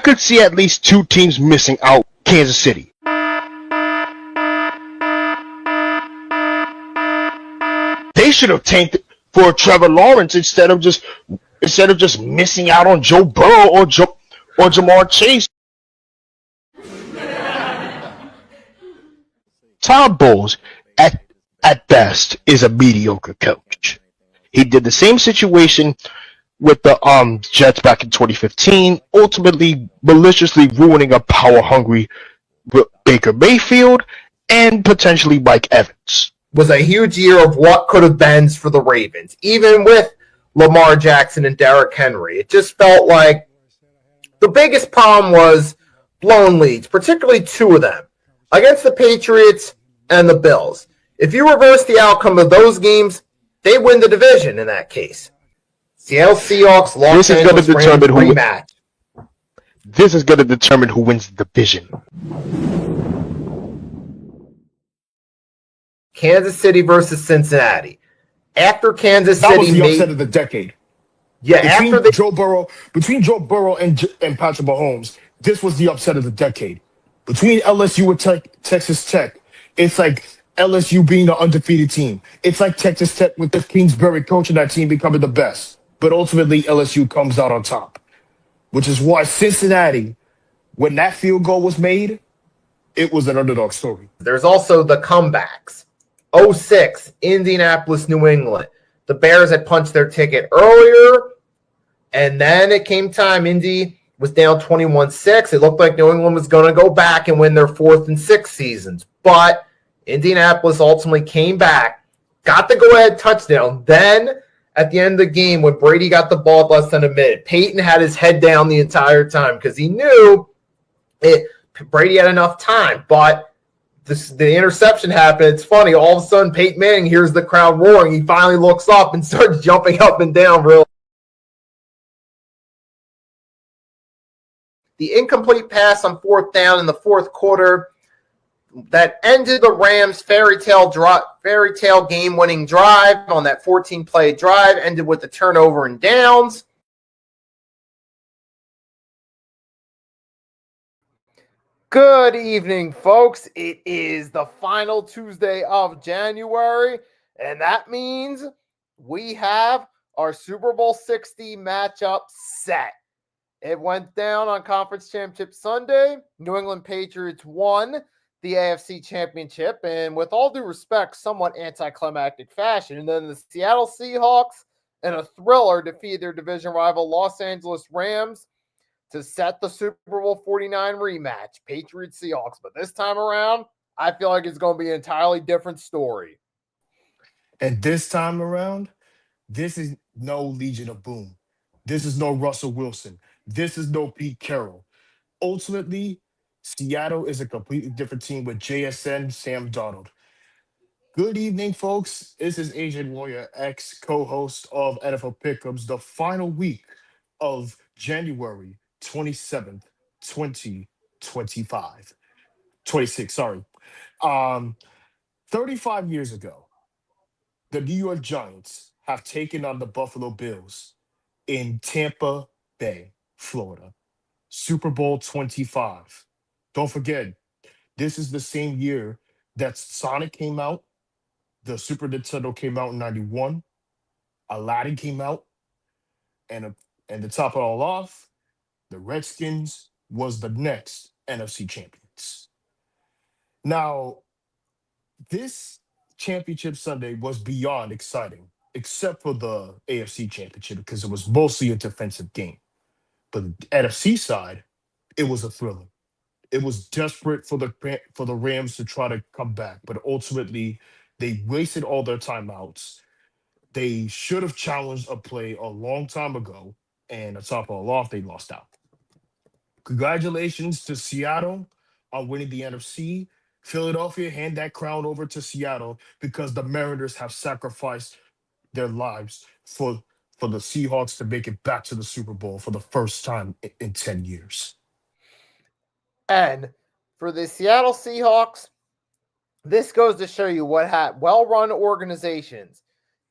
could see at least two teams missing out. Kansas City. They should have tanked for Trevor Lawrence instead of just missing out on Joe Burrow or Jamar Chase. Todd Bowles, at best, is a mediocre coach. He did the same situation with the Jets back in 2015, ultimately maliciously ruining a power-hungry Baker Mayfield and potentially Mike Evans. Was a huge year of what could have been for the Ravens, even with Lamar Jackson and Derrick Henry. It just felt like the biggest problem was blown leads, particularly two of them, against the Patriots and the Bills. If you reverse the outcome of those games, they win the division in that case. Seattle Seahawks, Los Angeles Rams rematch. This is going to determine who wins the division. Kansas City versus Cincinnati. After Kansas That City was the upset of the decade. Yeah, between Joe Burrow and Patrick Mahomes, this was the upset of the decade. Between LSU and Texas Tech, it's like LSU being the undefeated team. It's like Texas Tech with the Kingsbury coaching that team becoming the best. But ultimately, LSU comes out on top, which is why Cincinnati, when that field goal was made, it was an underdog story. There's also the comebacks. 2006, Indianapolis, New England. The Bears had punched their ticket earlier, and then it came time. Indy was down 21-6. It looked like New England was going to go back and win their 4th and 6th seasons. But Indianapolis ultimately came back, got the go-ahead touchdown. Then, at the end of the game, when Brady got the ball less than a minute, Peyton had his head down the entire time because he knew Brady had enough time. But the interception happened. It's funny. All of a sudden, Peyton Manning hears the crowd roaring. He finally looks up and starts jumping up and down. The incomplete pass on 4th down in the 4th quarter that ended the Rams' fairy tale game-winning drive on that 14-play drive, ended with a turnover and downs. Good evening, folks. It is the final Tuesday of January, and that means we have our Super Bowl 60 matchup set. It went down on Conference Championship Sunday. New England Patriots won the AFC Championship, and with all due respect, somewhat anticlimactic fashion. And then the Seattle Seahawks, in a thriller, defeated their division rival Los Angeles Rams to set the Super Bowl 49 rematch, Patriots-Seahawks. But this time around, I feel like it's going to be an entirely different story. And this time around, this is no Legion of Boom. This is no Russell Wilson. This is no Pete Carroll. Ultimately, Seattle is a completely different team with JSN, Sam Darnold. Good evening, folks. This is Agent Warrior, ex-co-host of NFL Pickems, the final week of January 27th, 2025. 26, sorry. 35 years ago, the New York Giants have taken on the Buffalo Bills in Tampa Bay, Florida. Super Bowl 25. Don't forget, this is the same year that Sonic came out, the Super Nintendo came out in 91, Aladdin came out, and to top it all off, the Redskins was the next NFC champions. Now, this championship Sunday was beyond exciting, except for the AFC championship, because it was mostly a defensive game. But the NFC side, it was a thriller. It was desperate for the Rams to try to come back, but ultimately they wasted all their timeouts. They should have challenged a play a long time ago, and to top it all off, they lost out. Congratulations to Seattle on winning the NFC. Philadelphia, hand that crown over to Seattle because the Mariners have sacrificed their lives for the Seahawks to make it back to the Super Bowl for the first time in 10 years. And for the Seattle Seahawks, this goes to show you what well-run organizations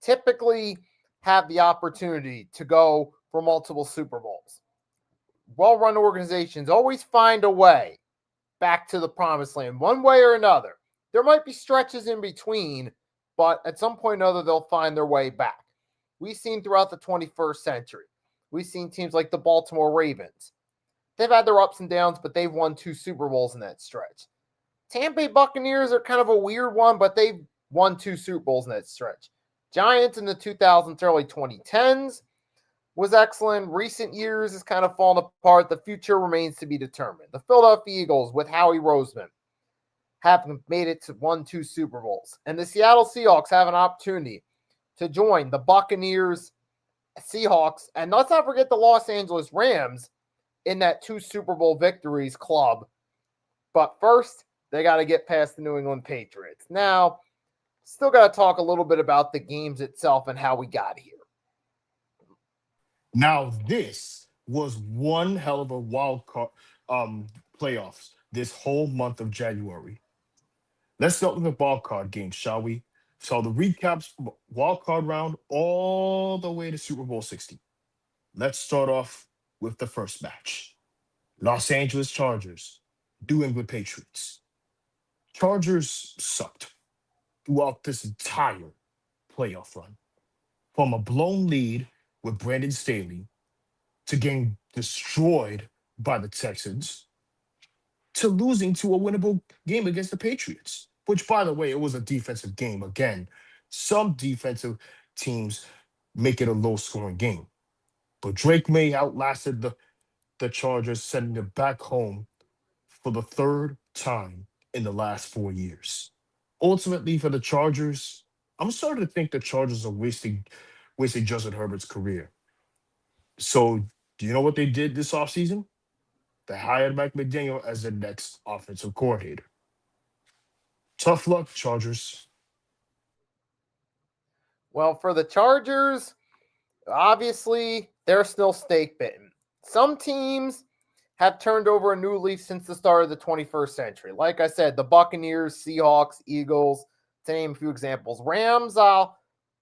typically have the opportunity to go for multiple Super Bowls. well-run organizations always find a way back to the promised land, one way or another. There might be stretches in between, but at some point or another, they'll find their way back. We've seen throughout the 21st century. We've seen teams like the Baltimore Ravens. They've had their ups and downs, but they've won 2 Super Bowls in that stretch. Tampa Bay Buccaneers are kind of a weird one, but they've won 2 Super Bowls in that stretch. Giants in the 2000s, early 2010s was excellent. Recent years has kind of fallen apart. The future remains to be determined. The Philadelphia Eagles with Howie Roseman have made it to 1-2 Super Bowls. And the Seattle Seahawks have an opportunity to join the Buccaneers, Seahawks, and let's not forget the Los Angeles Rams in that 2 Super Bowl victories club. But first, they got to get past the New England Patriots. Now, still got to talk a little bit about the games itself and how we got here. Now, this was one hell of a wild card playoffs this whole month of January. Let's start with the wild card game, shall we? So the recaps, wild card round, all the way to Super Bowl 60. Let's start off with the first match. Los Angeles Chargers, New England Patriots. Chargers sucked throughout this entire playoff run. From a blown lead with Brandon Staley to getting destroyed by the Texans to losing to a winnable game against the Patriots, which, by the way, it was a defensive game. Again, some defensive teams make it a low-scoring game. But Drake May outlasted the Chargers, sending them back home for the third time in the last 4 years. Ultimately, for the Chargers, I'm starting to think the Chargers are wasting Justin Herbert's career. So, do you know what they did this offseason? They hired Mike McDaniel as their next offensive coordinator. Tough luck, Chargers. Well, for the Chargers, obviously, they're still snake bitten. Some teams have turned over a new leaf since the start of the 21st century. Like I said, the Buccaneers, Seahawks, Eagles, to name a few examples. Rams,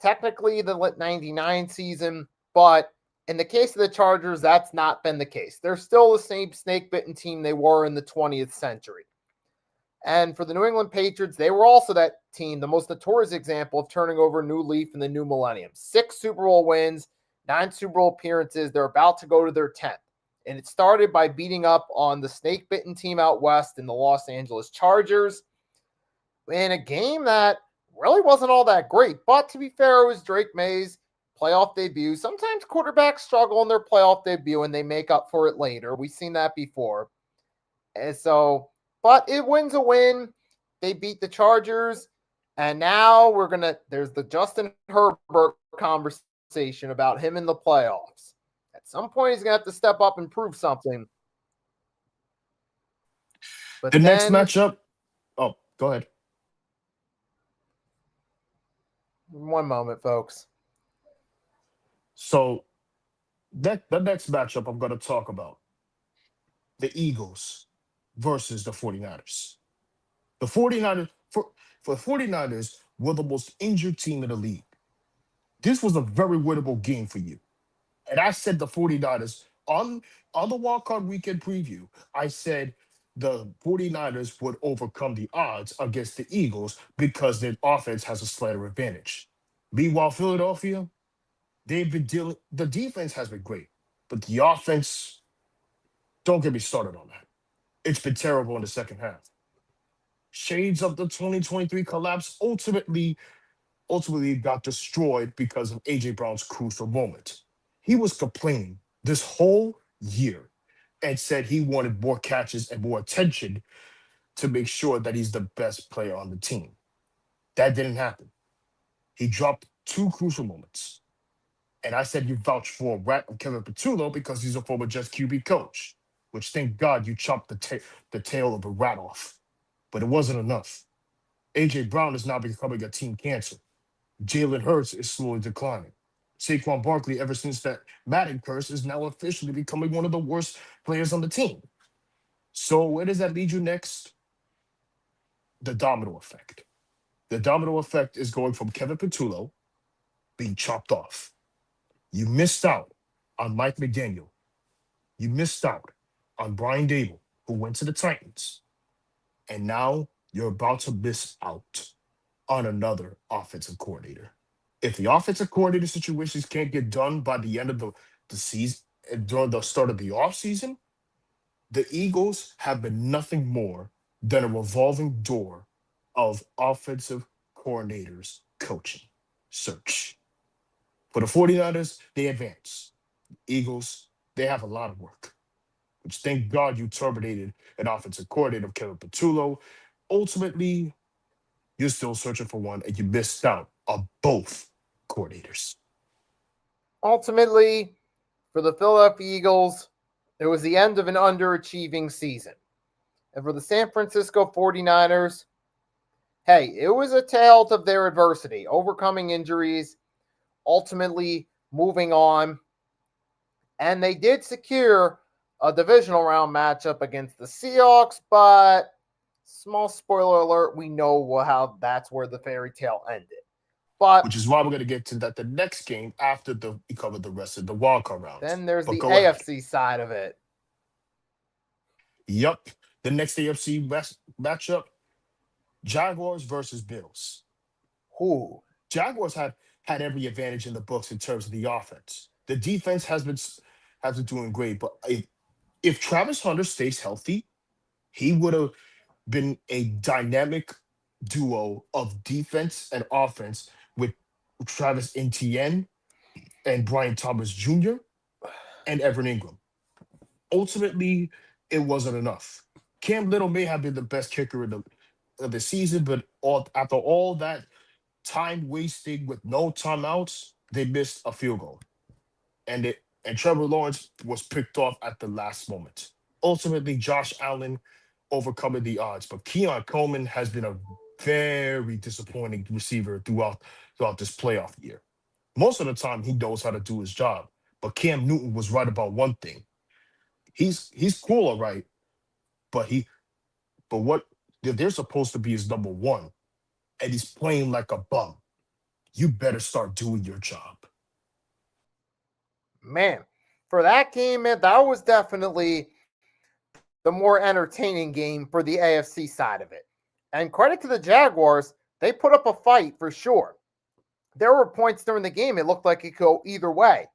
technically the 99 season, but in the case of the Chargers, that's not been the case. They're still the same snake-bitten team they were in the 20th century. And for the New England Patriots, they were also that team, the most notorious example of turning over a new leaf in the new millennium. 6 Super Bowl wins, 9 Super Bowl appearances. They're about to go to their 10th. And it started by beating up on the snake-bitten team out west in the Los Angeles Chargers in a game that really wasn't all that great. But to be fair, it was Drake May's playoff debut. Sometimes quarterbacks struggle in their playoff debut and they make up for it later. We've seen that before. And so, but it wins a win. They beat the Chargers. And now there's the Justin Herbert conversation about him in the playoffs. At some point, he's going to have to step up and prove something. But the next matchup. Oh, go ahead. One moment, folks. So the next matchup I'm going to talk about, the Eagles versus the 49ers. The 49ers, for the 49ers, were the most injured team in the league. This was a very winnable game for you. And I said the 49ers on the wildcard weekend preview, I said the 49ers would overcome the odds against the Eagles because their offense has a slighter advantage. Meanwhile, Philadelphia, the defense has been great, but the offense, don't get me started on that. It's been terrible in the second half. Shades of the 2023 collapse ultimately got destroyed because of AJ Brown's crucial moment. He was complaining this whole year and said he wanted more catches and more attention to make sure that he's the best player on the team. That didn't happen. He dropped 2 crucial moments. And I said you vouch for a rat of Kevin Petullo because he's a former Jets QB coach, which thank God you chopped the tail of a rat off. But it wasn't enough. A.J. Brown is now becoming a team cancer. Jalen Hurts is slowly declining. Saquon Barkley, ever since that Madden curse, is now officially becoming one of the worst players on the team. So where does that lead you next? The domino effect. The domino effect is going from Kevin Petullo being chopped off. You missed out on Mike McDaniel. You missed out on Brian Dable, who went to the Titans, and now you're about to miss out on another offensive coordinator. If the offensive coordinator situations can't get done by the end of the season, during the start of the offseason, the Eagles have been nothing more than a revolving door of offensive coordinators coaching search. For the 49ers, they advance. Eagles, they have a lot of work, which thank God you terminated an offensive coordinator, Kevin Patullo. Ultimately, you're still searching for one and you missed out on both coordinators. Ultimately, for the Philadelphia Eagles, it was the end of an underachieving season. And for the San Francisco 49ers, hey, it was a tale of their adversity, overcoming injuries, ultimately moving on. And they did secure a divisional round matchup against the Seahawks, but small spoiler alert, we know how that's where the fairy tale ended. But Which is why we're going to get to that the next game after we cover the rest of the wildcard rounds. then there's But the go ahead. AFC side of it. Yup. The next AFC matchup, Jaguars versus Bills. Who? Jaguars had every advantage in the books in terms of the offense. The defense has been doing great, but if Travis Hunter stays healthy, he would have been a dynamic duo of defense and offense with Travis Etienne and Brian Thomas Jr. and Evan Ingram. Ultimately, it wasn't enough. Cam Little may have been the best kicker of the season, but after all that time wasting with no timeouts, they missed a field goal. And Trevor Lawrence was picked off at the last moment. Ultimately, Josh Allen overcoming the odds, but Keon Coleman has been a very disappointing receiver throughout this playoff year. Most of the time, he knows how to do his job, but Cam Newton was right about one thing. He's cool, all right, but what they're supposed to be his number one, and he's playing like a bum. You better start doing your job. Man, for that game, man, that was definitely the more entertaining game for the AFC side of it. And credit to the Jaguars, they put up a fight for sure. There were points during the game it looked like it could go either way.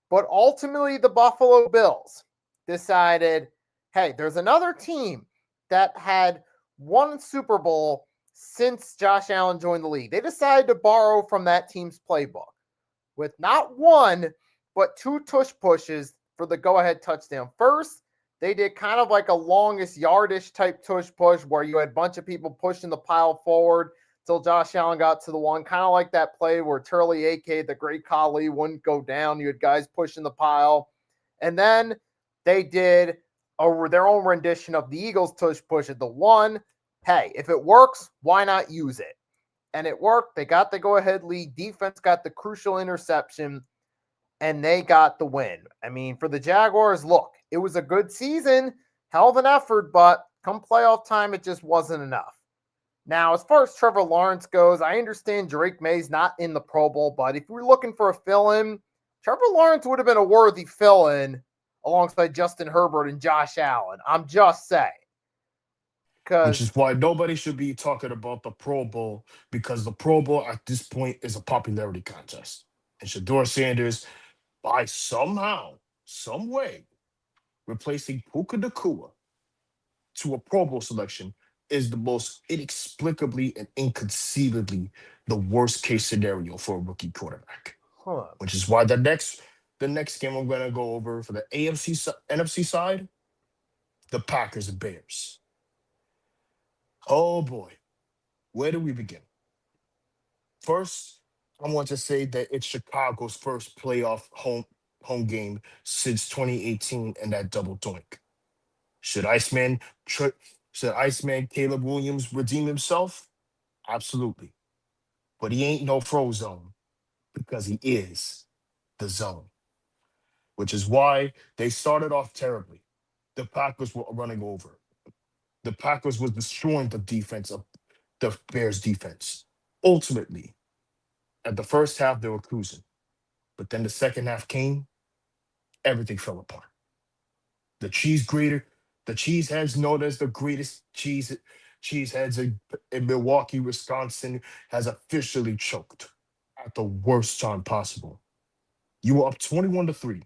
But ultimately, the Buffalo Bills decided, hey, there's another team that had one Super Bowl since Josh Allen joined the league. They decided to borrow from that team's playbook with not one, but two tush pushes for the go ahead touchdown. First, they did kind of like a longest yardish type tush push where you had a bunch of people pushing the pile forward till Josh Allen got to the one, kind of like that play where Turley AK, the great Kali, wouldn't go down. You had guys pushing the pile. And then they did their own rendition of the Eagles tush push at the one. Hey, if it works, why not use it? And it worked. They got the go-ahead lead. Defense got the crucial interception, and they got the win. I mean, for the Jaguars, look, it was a good season, hell of an effort, but come playoff time, it just wasn't enough. Now, as far as Trevor Lawrence goes, I understand Drake May's not in the Pro Bowl, but if we're looking for a fill-in, Trevor Lawrence would have been a worthy fill-in alongside Justin Herbert and Josh Allen. I'm just saying. Which Because, is why nobody should be talking about the Pro Bowl because the Pro Bowl at this point is a popularity contest. And Shador Sanders, by somehow, some way, replacing Puka Nakua to a Pro Bowl selection is the most inexplicably and inconceivably the worst case scenario for a rookie quarterback. huh, Which is why the next game I'm going to go over for the NFC side, the Packers and Bears. Oh boy, where do we begin? First, I want to say that it's Chicago's first playoff home game since 2018 and that double doink. Should Iceman tr- should Iceman Caleb Williams redeem himself? Absolutely. But he ain't no Frozone because he is the zone, which is why they started off terribly. The Packers were running over. The Packers was destroying the defense of the Bears defense. Ultimately, at the first half, they were cruising. But then the second half came, everything fell apart. The cheese grater, the cheeseheads known as the greatest cheeseheads in Milwaukee, Wisconsin, has officially choked at the worst time possible. You were up 21-3.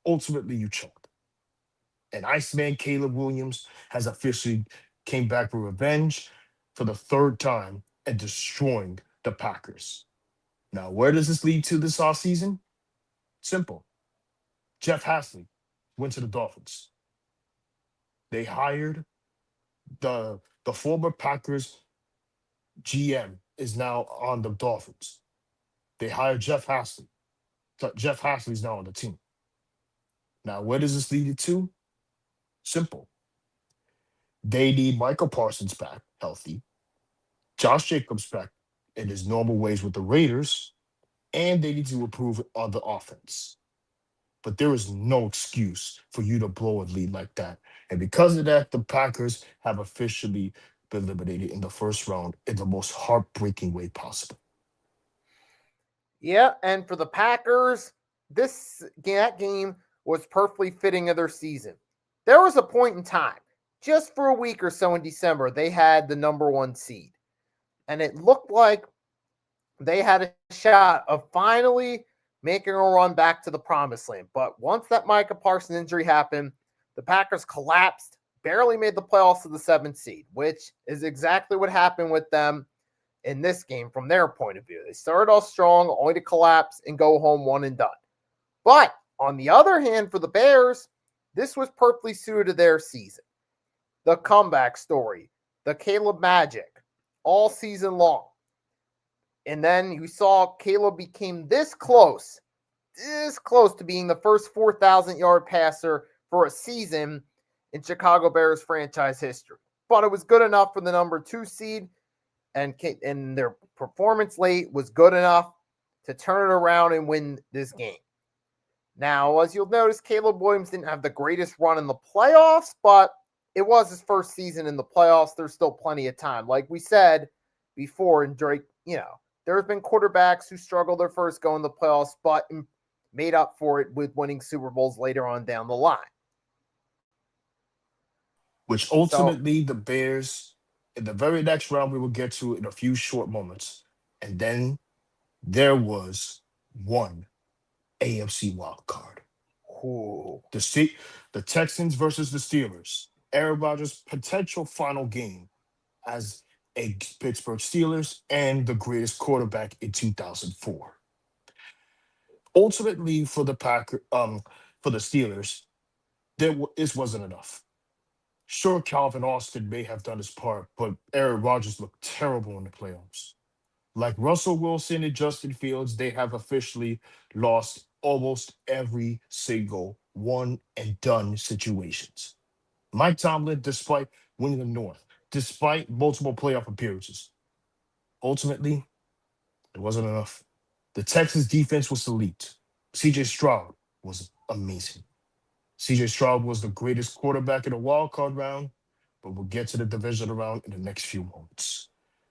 Ultimately, you choked. And Iceman Caleb Williams has officially came back for revenge for the third time and destroying the Packers. Now, where does this lead to this offseason? Simple. Jeff Hasley went to the Dolphins. They hired the former Packers GM is now on the Dolphins. They hired Jeff Hasley. Jeff Hasley's now on the team. Now, where does this lead you to? Simple. They need Michael Parsons back healthy, Josh Jacobs back in his normal ways with the Raiders, and they need to improve on the offense. But there is no excuse for you to blow a lead like that. And because of that, the Packers have officially been eliminated in the first round in the most heartbreaking way possible. Yeah, and for the Packers, that game was perfectly fitting of their season. There was a point in time, just for a week or so in December, they had the number 1 seed. And it looked like they had a shot of finally making a run back to the promised land. But once that Micah Parsons injury happened, the Packers collapsed, barely made the playoffs to the 7th seed, which is exactly what happened with them in this game from their point of view. They started off strong, only to collapse and go home one and done. But on the other hand, for the Bears, this was perfectly suited to their season. The comeback story, the Caleb magic, all season long. And then you saw Caleb became this close to being the first 4,000-yard passer for a season in Chicago Bears franchise history. But it was good enough for the number 2 seed, and their performance late was good enough to turn it around and win this game. Now, as you'll notice, Caleb Williams didn't have the greatest run in the playoffs, but it was his first season in the playoffs. There's still plenty of time. Like we said before, and Drake, there have been quarterbacks who struggled their first go in the playoffs, but made up for it with winning Super Bowls later on down the line. Which ultimately the Bears, in the very next round, we will get to in a few short moments. And then there was one AFC wild card. Ooh. The Texans versus the Steelers. Aaron Rodgers' potential final game as a Pittsburgh Steelers and the greatest quarterback in 2004. Ultimately, for the Steelers, this wasn't enough. Sure, Calvin Austin may have done his part, but Aaron Rodgers looked terrible in the playoffs. Like Russell Wilson and Justin Fields, they have officially lost almost every single one and done situations. Mike Tomlin, despite winning the North, despite multiple playoff appearances, ultimately, it wasn't enough. The Texans defense was elite. CJ Stroud was amazing. CJ Stroud was the greatest quarterback in the wild card round, but we'll get to the divisional round in the next few moments.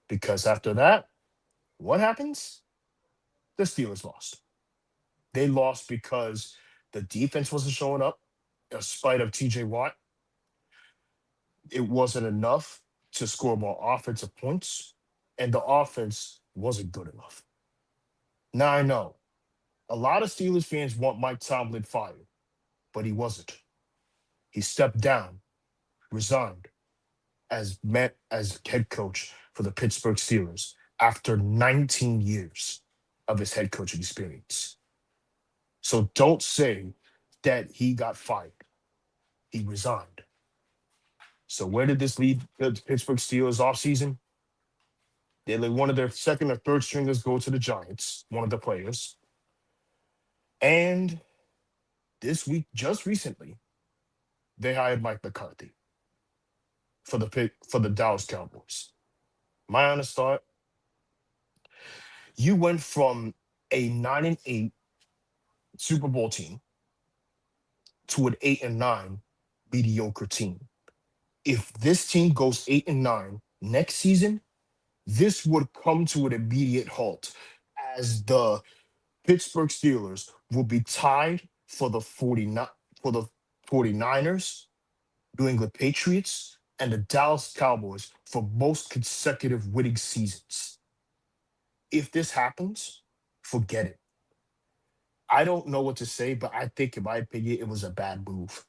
Because after that, what happens? The Steelers lost. They lost because the defense wasn't showing up, in spite of TJ Watt. It wasn't enough to score more offensive points, and the offense wasn't good enough. Now I know a lot of Steelers fans want Mike Tomlin fired, but he wasn't. He stepped down, resigned as head coach for the Pittsburgh Steelers after 19 years of his head coaching experience. So don't say that he got fired. He resigned. So where did this lead the Pittsburgh Steelers offseason? They let one of their second or third stringers go to the Giants, one of the players. And this week, just recently, they hired Mike McCarthy for the Dallas Cowboys. My honest thought, you went from a 9-8 Super Bowl team to an 8-9 mediocre team. If this team goes 8-9 next season, this would come to an immediate halt as the Pittsburgh Steelers will be tied for the 49ers, New England Patriots, and the Dallas Cowboys for most consecutive winning seasons. If this happens, forget it. I don't know what to say, but I think, in my opinion, it was a bad move.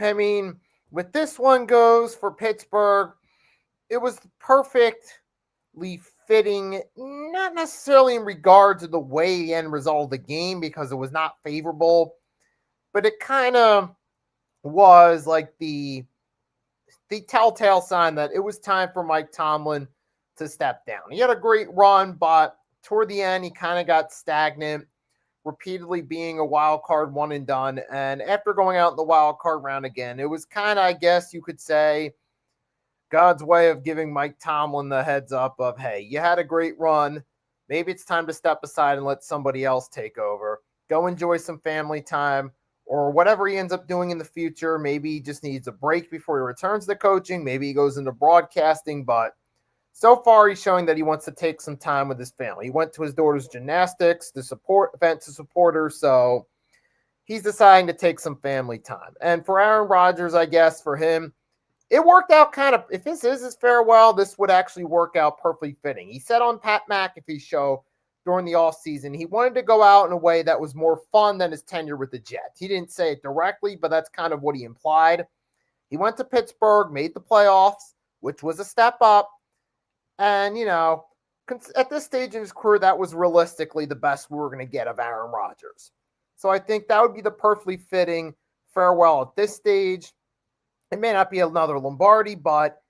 I mean, with this one goes for Pittsburgh, it was perfectly fitting, not necessarily in regard to the way the end result of the game because it was not favorable, but it kind of was like the telltale sign that it was time for Mike Tomlin to step down. He had a great run, but toward the end, he kind of got stagnant, repeatedly being a wild card one and done. And after going out in the wild card round again, it was kind of, I guess you could say, God's way of giving Mike Tomlin the heads up of, hey, you had a great run. Maybe it's time to step aside and let somebody else take over. Go enjoy some family time or whatever he ends up doing in the future. Maybe he just needs a break before he returns to coaching. Maybe he goes into broadcasting. But so far, he's showing that he wants to take some time with his family. He went to his daughter's gymnastics, the support event to support her. So he's deciding to take some family time. And for Aaron Rodgers, I guess for him, it worked out kind of, if this is his farewell, this would actually work out perfectly fitting. He said on Pat McAfee's show during the offseason, he wanted to go out in a way that was more fun than his tenure with the Jets. He didn't say it directly, but that's kind of what he implied. He went to Pittsburgh, made the playoffs, which was a step up. And, you know, at this stage in his career, that was realistically the best we were going to get of Aaron Rodgers. So I think that would be the perfectly fitting farewell at this stage. It may not be another Lombardi, but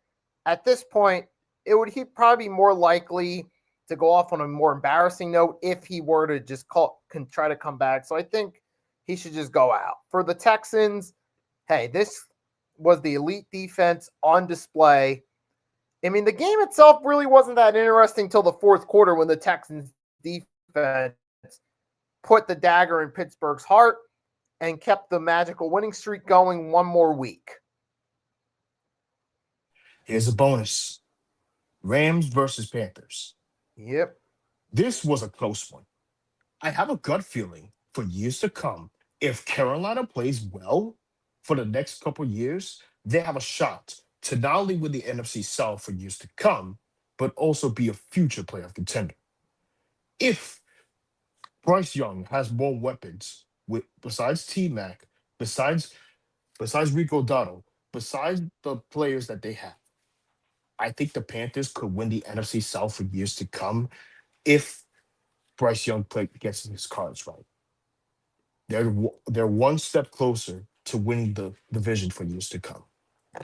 at this point, he'd probably be more likely to go off on a more embarrassing note if he were to just try to come back. So I think he should just go out. For the Texans, hey, this was the elite defense on display. I mean, the game itself really wasn't that interesting till the fourth quarter when the Texans defense put the dagger in Pittsburgh's heart and kept the magical winning streak going one more week. Here's a bonus: Rams versus Panthers. Yep. This was a close one. I have a gut feeling for years to come, if Carolina plays well for the next couple years, they have a shot to not only win the NFC South for years to come, but also be a future playoff contender. If Bryce Young has more weapons besides T Mac, besides Rico Dotto, besides the players that they have, I think the Panthers could win the NFC South for years to come if Bryce Young gets his cards right. They're one step closer to winning the division for years to come.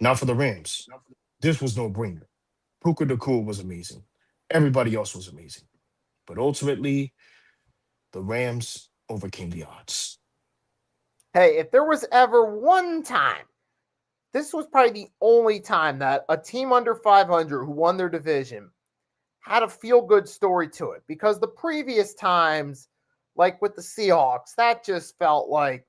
Now for the Rams, this was no brainer. Puka Nakua was amazing. Everybody else was amazing. But ultimately, the Rams overcame the odds. Hey, if there was ever one time, this was probably the only time that a team under 500 who won their division had a feel-good story to it. Because the previous times, like with the Seahawks, that just felt like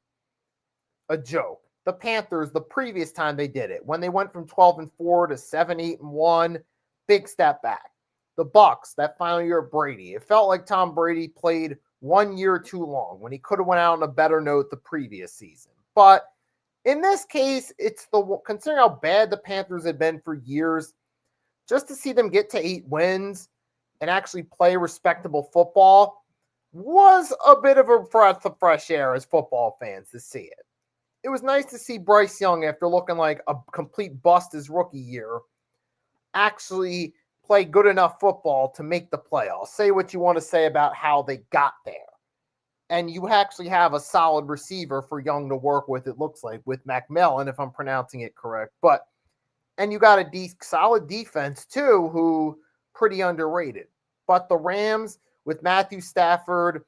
a joke. The Panthers, the previous time they did it, when they went from 12-4 to 7-8-1, big step back. The Bucks, that final year of Brady, it felt like Tom Brady played 1 year too long when he could have went out on a better note the previous season. But in this case, considering how bad the Panthers had been for years, just to see them get to 8 wins and actually play respectable football was a bit of a breath of fresh air as football fans to see it. It was nice to see Bryce Young, after looking like a complete bust his rookie year, actually play good enough football to make the playoffs. Say what you want to say about how they got there. And you actually have a solid receiver for Young to work with, it looks like, with McMillan, if I'm pronouncing it correct. And you got a solid defense, too, who pretty underrated. But the Rams, with Matthew Stafford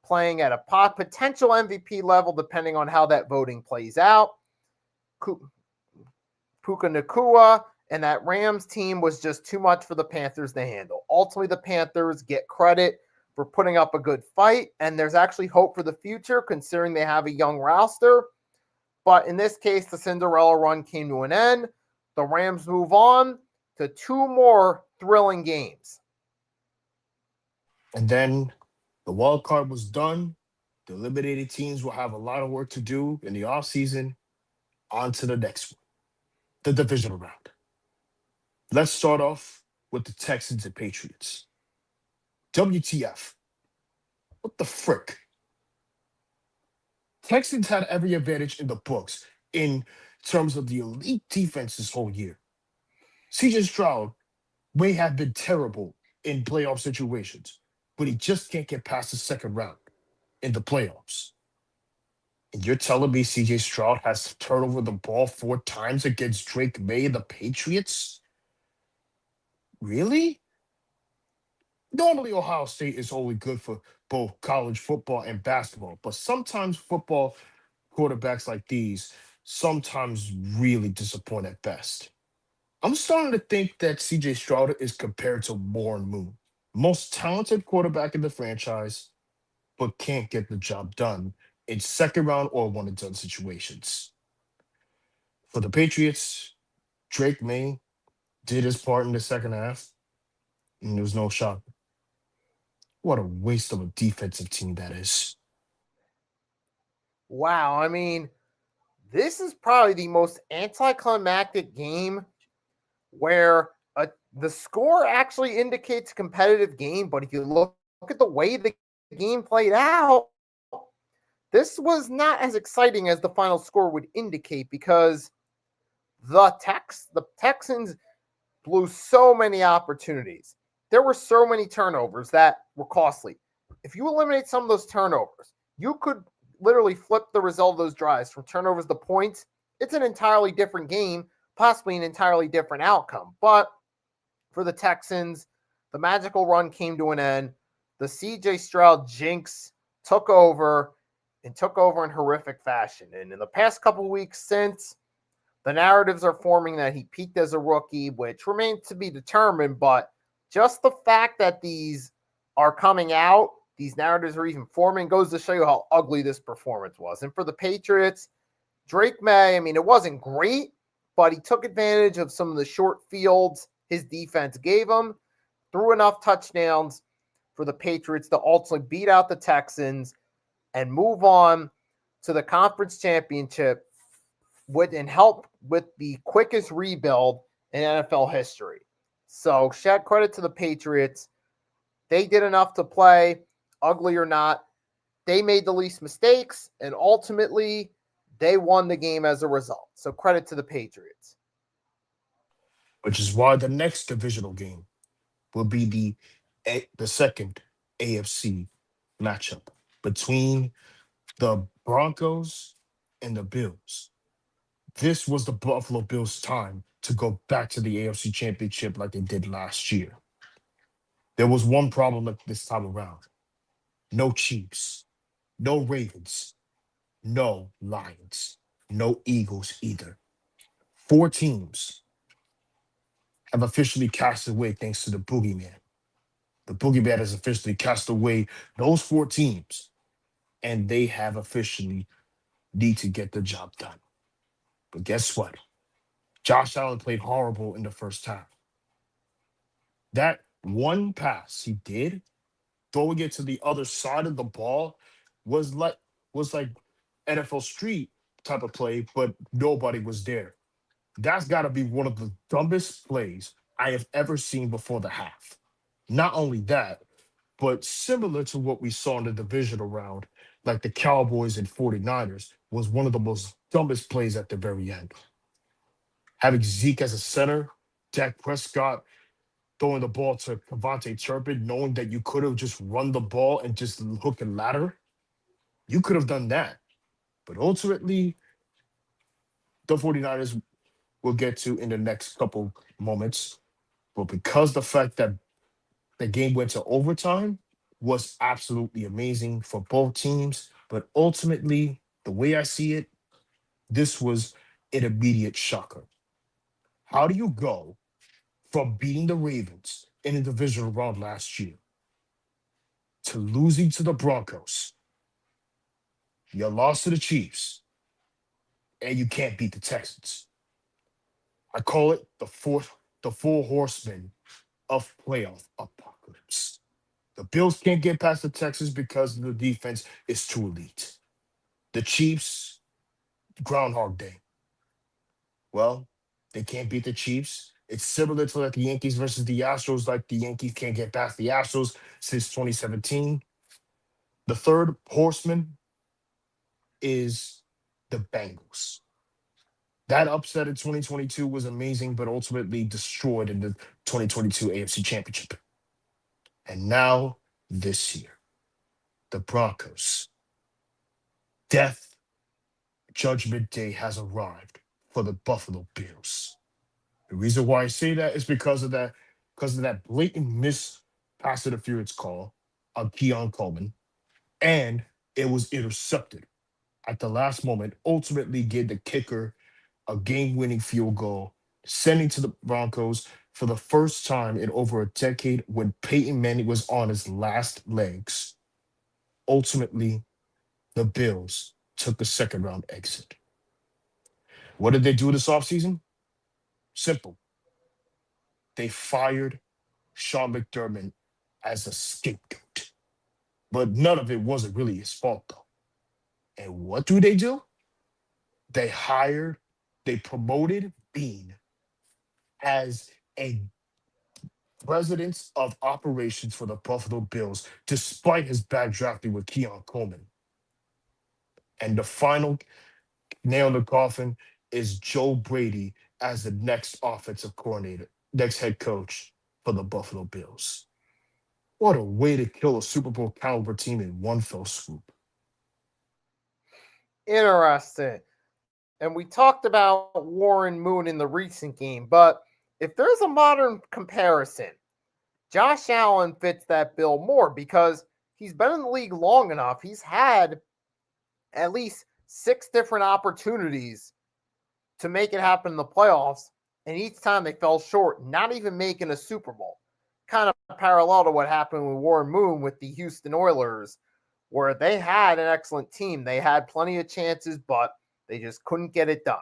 playing at a potential MVP level, depending on how that voting plays out, Puka Nakua and that Rams team was just too much for the Panthers to handle. Ultimately, the Panthers get credit for putting up a good fight, and there's actually hope for the future considering they have a young roster. But in this case, the Cinderella run came to an end. The Rams move on to 2 more thrilling games. And then the wild card was done, The eliminated teams will have a lot of work to do in the offseason. On to the next one, the divisional round. Let's start off with the Texans and Patriots. WTF? What the frick? Texans had every advantage in the books in terms of the elite defense this whole year. CJ Stroud may have been terrible in playoff situations, but he just can't get past the second round in the playoffs. And you're telling me CJ Stroud has turned over the ball 4 times against Drake May and the Patriots? Really? Normally, Ohio State is only good for both college football and basketball, but sometimes football quarterbacks like these sometimes really disappoint at best. I'm starting to think that CJ Stroud is compared to Warren Moon, most talented quarterback in the franchise, but can't get the job done in second round or one and done situations. For the Patriots, Drake May did his part in the second half, and there was no shock. What a waste of a defensive team that is. Wow. I mean, this is probably the most anticlimactic game where the score actually indicates a competitive game, but if you look at the way the game played out, this was not as exciting as the final score would indicate because the Texans blew so many opportunities. There were so many turnovers that were costly. If you eliminate some of those turnovers, you could literally flip the result of those drives from turnovers to points. It's an entirely different game, possibly an entirely different outcome. But for the Texans, the magical run came to an end. The CJ Stroud jinx took over and took over in horrific fashion. And in the past couple of weeks since, the narratives are forming that he peaked as a rookie, which remains to be determined. But just the fact that these are coming out, these narratives are even forming, goes to show you how ugly this performance was. And for the Patriots, Drake May, I mean, it wasn't great, but he took advantage of some of the short fields his defense gave him, threw enough touchdowns for the Patriots to ultimately beat out the Texans and move on to the conference championship and help with the quickest rebuild in NFL history. So, shout credit to the Patriots. They did enough to play, ugly or not. They made the least mistakes, and ultimately, they won the game as a result. So, credit to the Patriots. Which is why the next divisional game will be the second AFC matchup between the Broncos and the Bills. This was the Buffalo Bills' time to go back to the AFC Championship like they did last year. There was one problem at this time around: no Chiefs, no Ravens, no Lions, no Eagles either. 4 teams have officially cast away thanks to the boogeyman. The boogeyman has officially cast away those 4 teams, and they have officially need to get the job done. But guess what? Josh Allen played horrible in the first half. That one pass he did, throwing it to the other side of the ball, was like was like NFL Street type of play, but nobody was there. That's got to be one of the dumbest plays I have ever seen before the half. Not only that, but similar to what we saw in the divisional round, like the Cowboys and 49ers, was one of the most dumbest plays at the very end. Having Zeke as a center, Dak Prescott throwing the ball to Devontae Turpin, knowing that you could have just run the ball and just hook and ladder, you could have done that. But ultimately, the 49ers will get to in the next couple moments. But because the fact that the game went to overtime was absolutely amazing for both teams. But ultimately, the way I see it, this was an immediate shocker. How do you go from beating the Ravens in the divisional round last year to losing to the Broncos? You lost to the Chiefs, and you can't beat the Texans. I call it the four horsemen of playoff apocalypse. The Bills can't get past the Texans because the defense is too elite. The Chiefs, Groundhog Day. Well, they can't beat the Chiefs. It's similar to like the Yankees versus the Astros, like the Yankees can't get past the Astros since 2017. The third horseman is the Bengals. That upset in 2022 was amazing, but ultimately destroyed in the 2022 AFC Championship. And now, this year, the Broncos. Death Judgment Day has arrived for the Buffalo Bills. The reason why I say that is because of that blatant miss pass interference call on Keon Coleman, and it was intercepted at the last moment, ultimately gave the kicker a game-winning field goal, sending to the Broncos for the first time in over a decade when Peyton Manning was on his last legs. Ultimately, the Bills took a second round exit. What did they do this offseason? Simple. They fired Sean McDermott as a scapegoat. But none of it wasn't really his fault, though. And what do? They hired, they promoted Bean as a president of operations for the Buffalo Bills, despite his bad drafting with Keon Coleman. And the final nail in the coffin is Joe Brady as the next offensive coordinator, next head coach for the Buffalo Bills. What a way to kill a Super Bowl caliber team in one fell swoop. Interesting. And we talked about Warren Moon in the recent game, but if there's a modern comparison, Josh Allen fits that bill more because he's been in the league long enough. He's had at least 6 different opportunities to make it happen in the playoffs, and each time they fell short, not even making a Super Bowl. Kind of parallel to what happened with Warren Moon with the Houston Oilers, where they had an excellent team. They had plenty of chances, but they just couldn't get it done.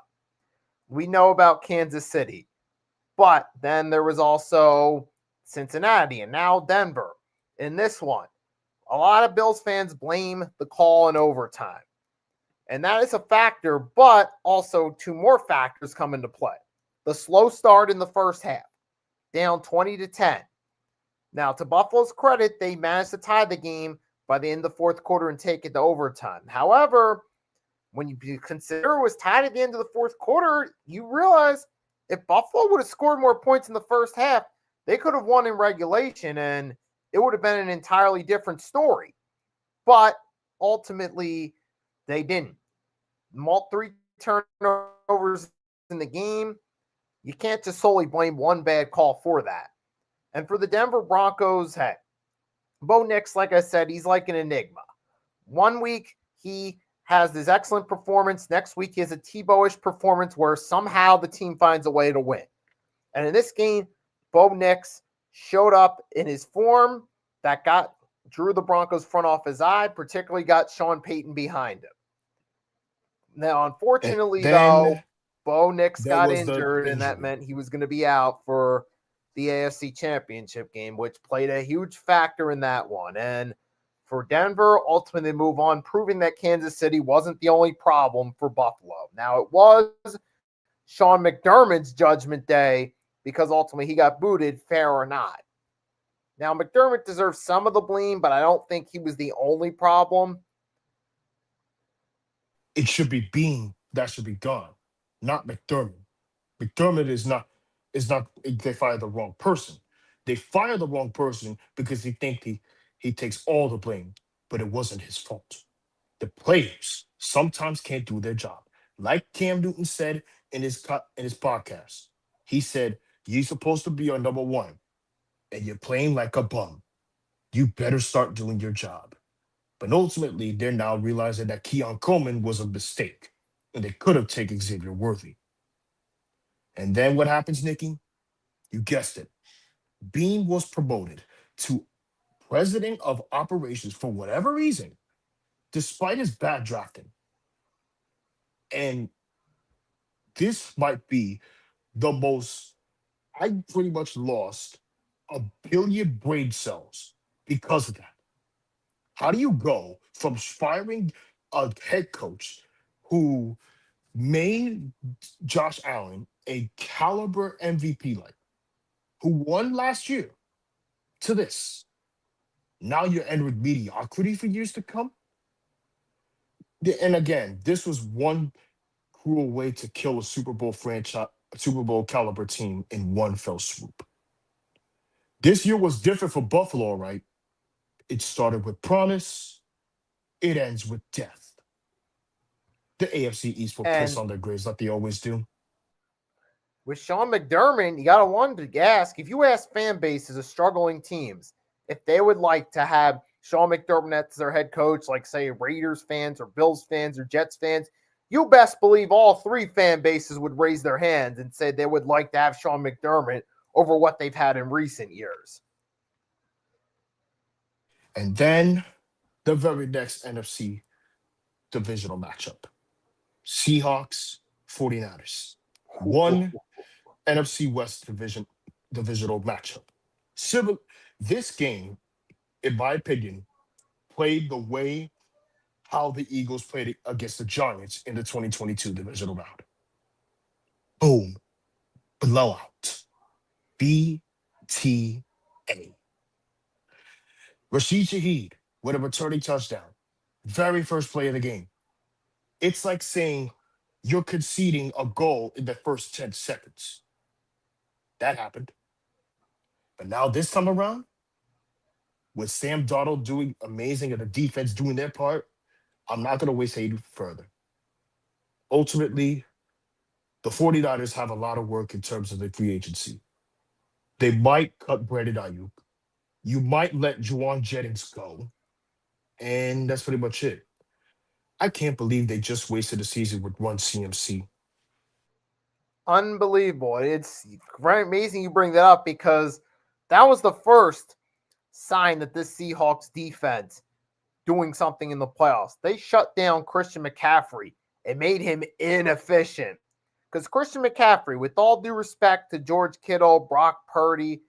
We know about Kansas City, but then there was also Cincinnati and now Denver. In this one, a lot of Bills fans blame the call in overtime. And that is a factor, but also 2 more factors come into play. The slow start in the first half, down 20-10. Now, to Buffalo's credit, they managed to tie the game by the end of the fourth quarter and take it to overtime. However, when you consider it was tied at the end of the fourth quarter, you realize if Buffalo would have scored more points in the first half, they could have won in regulation, and it would have been an entirely different story. But ultimately, they didn't. 3 turnovers in the game. You can't just solely blame one bad call for that. And for the Denver Broncos, hey, Bo Nix, like I said, he's like an enigma. One week, he has this excellent performance. Next week, he has a Tebow-ish performance where somehow the team finds a way to win. And in this game, Bo Nix showed up in his form that drew the Broncos front off his eye, particularly got Sean Payton behind him. Now, And unfortunately, though, then Bo Nix there got was the injured, and that injury. meant he was going to be out for the AFC Championship game, which played a huge factor in that one. And for Denver, ultimately they move on, proving that Kansas City wasn't the only problem for Buffalo. Now, it was Sean McDermott's judgment day because ultimately he got booted, fair or not. Now, McDermott deserves some of the blame, but I don't think he was the only problem. It should be Bean that should be gone, not McDermott. McDermott is not they fired the wrong person. They fired the wrong person because they think he takes all the blame, but it wasn't his fault. The players sometimes can't do their job. Like Cam Newton said in his podcast, he said, "You're supposed to be our number one, and you're playing like a bum. You better start doing your job." But ultimately, they're now realizing that Keon Coleman was a mistake, and they could have taken Xavier Worthy. And then what happens, Nikki? You guessed it. Bean was promoted to president of operations for whatever reason, despite his bad drafting. And this might be the most, I pretty much lost a billion brain cells because of that. How do you go from firing a head coach who made Josh Allen a caliber MVP, like who won last year, to this? Now you're entering mediocrity for years to come. And again, this was one cruel way to kill a Super Bowl franchise, Super Bowl caliber team in one fell swoop. This year was different for Buffalo, right? It started with promise, it ends with death. The AFC East will piss And on their graves like they always do. with Sean McDermott, you got to wonder, ask if you ask fan bases of struggling teams if they would like to have Sean McDermott as their head coach, like say Raiders fans or Bills fans or Jets fans, you best believe all three fan bases would raise their hands and say they would like to have Sean McDermott over what they've had in recent years. And then the very next NFC divisional matchup, Seahawks 49ers. One NFC West divisional matchup. Civil, this game, in my opinion, played the way how the Eagles played against the Giants in the 2022 divisional round. Boom. Blowout. BTA. Rashid Shaheed with a returning touchdown. Very first play of the game. It's like saying you're conceding a goal in the first 10 seconds. That happened. But now this time around, with Sam Darnold doing amazing and the defense doing their part, I'm not going to waste any further. Ultimately, the 49ers have a lot of work in terms of the free agency. They might cut Brandon Ayuk. You might let Juwan Jennings go. And that's pretty much it. I can't believe they just wasted a season with one CMC. Unbelievable. It's very amazing you bring that up because that was the first sign that this Seahawks defense doing something in the playoffs. They shut down Christian McCaffrey and made him inefficient. Because Christian McCaffrey, with all due respect to George Kittle, Brock Purdy,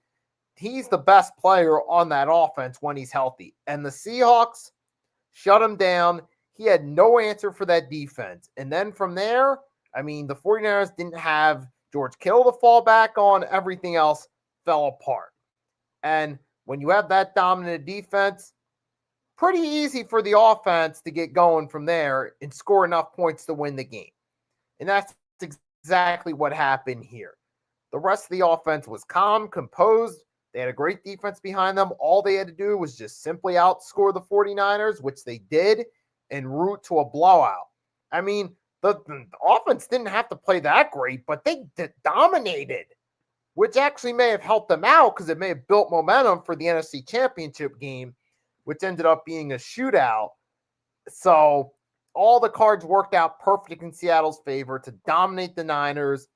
he's the best player on that offense when he's healthy. And the Seahawks shut him down. He had no answer for that defense. And then from there, I mean, the 49ers didn't have George Kittle to fall back on. Everything else fell apart. And when you have that dominant defense, pretty easy for the offense to get going from there and score enough points to win the game. And that's exactly what happened here. The rest of the offense was calm, composed. They had a great defense behind them. All they had to do was just simply outscore the 49ers, which they did, and root to a blowout. I mean, the offense didn't have to play that great, but they dominated, which actually may have helped them out because it may have built momentum for the NFC Championship game, which ended up being a shootout. So all the cards worked out perfect in Seattle's favor to dominate the Niners.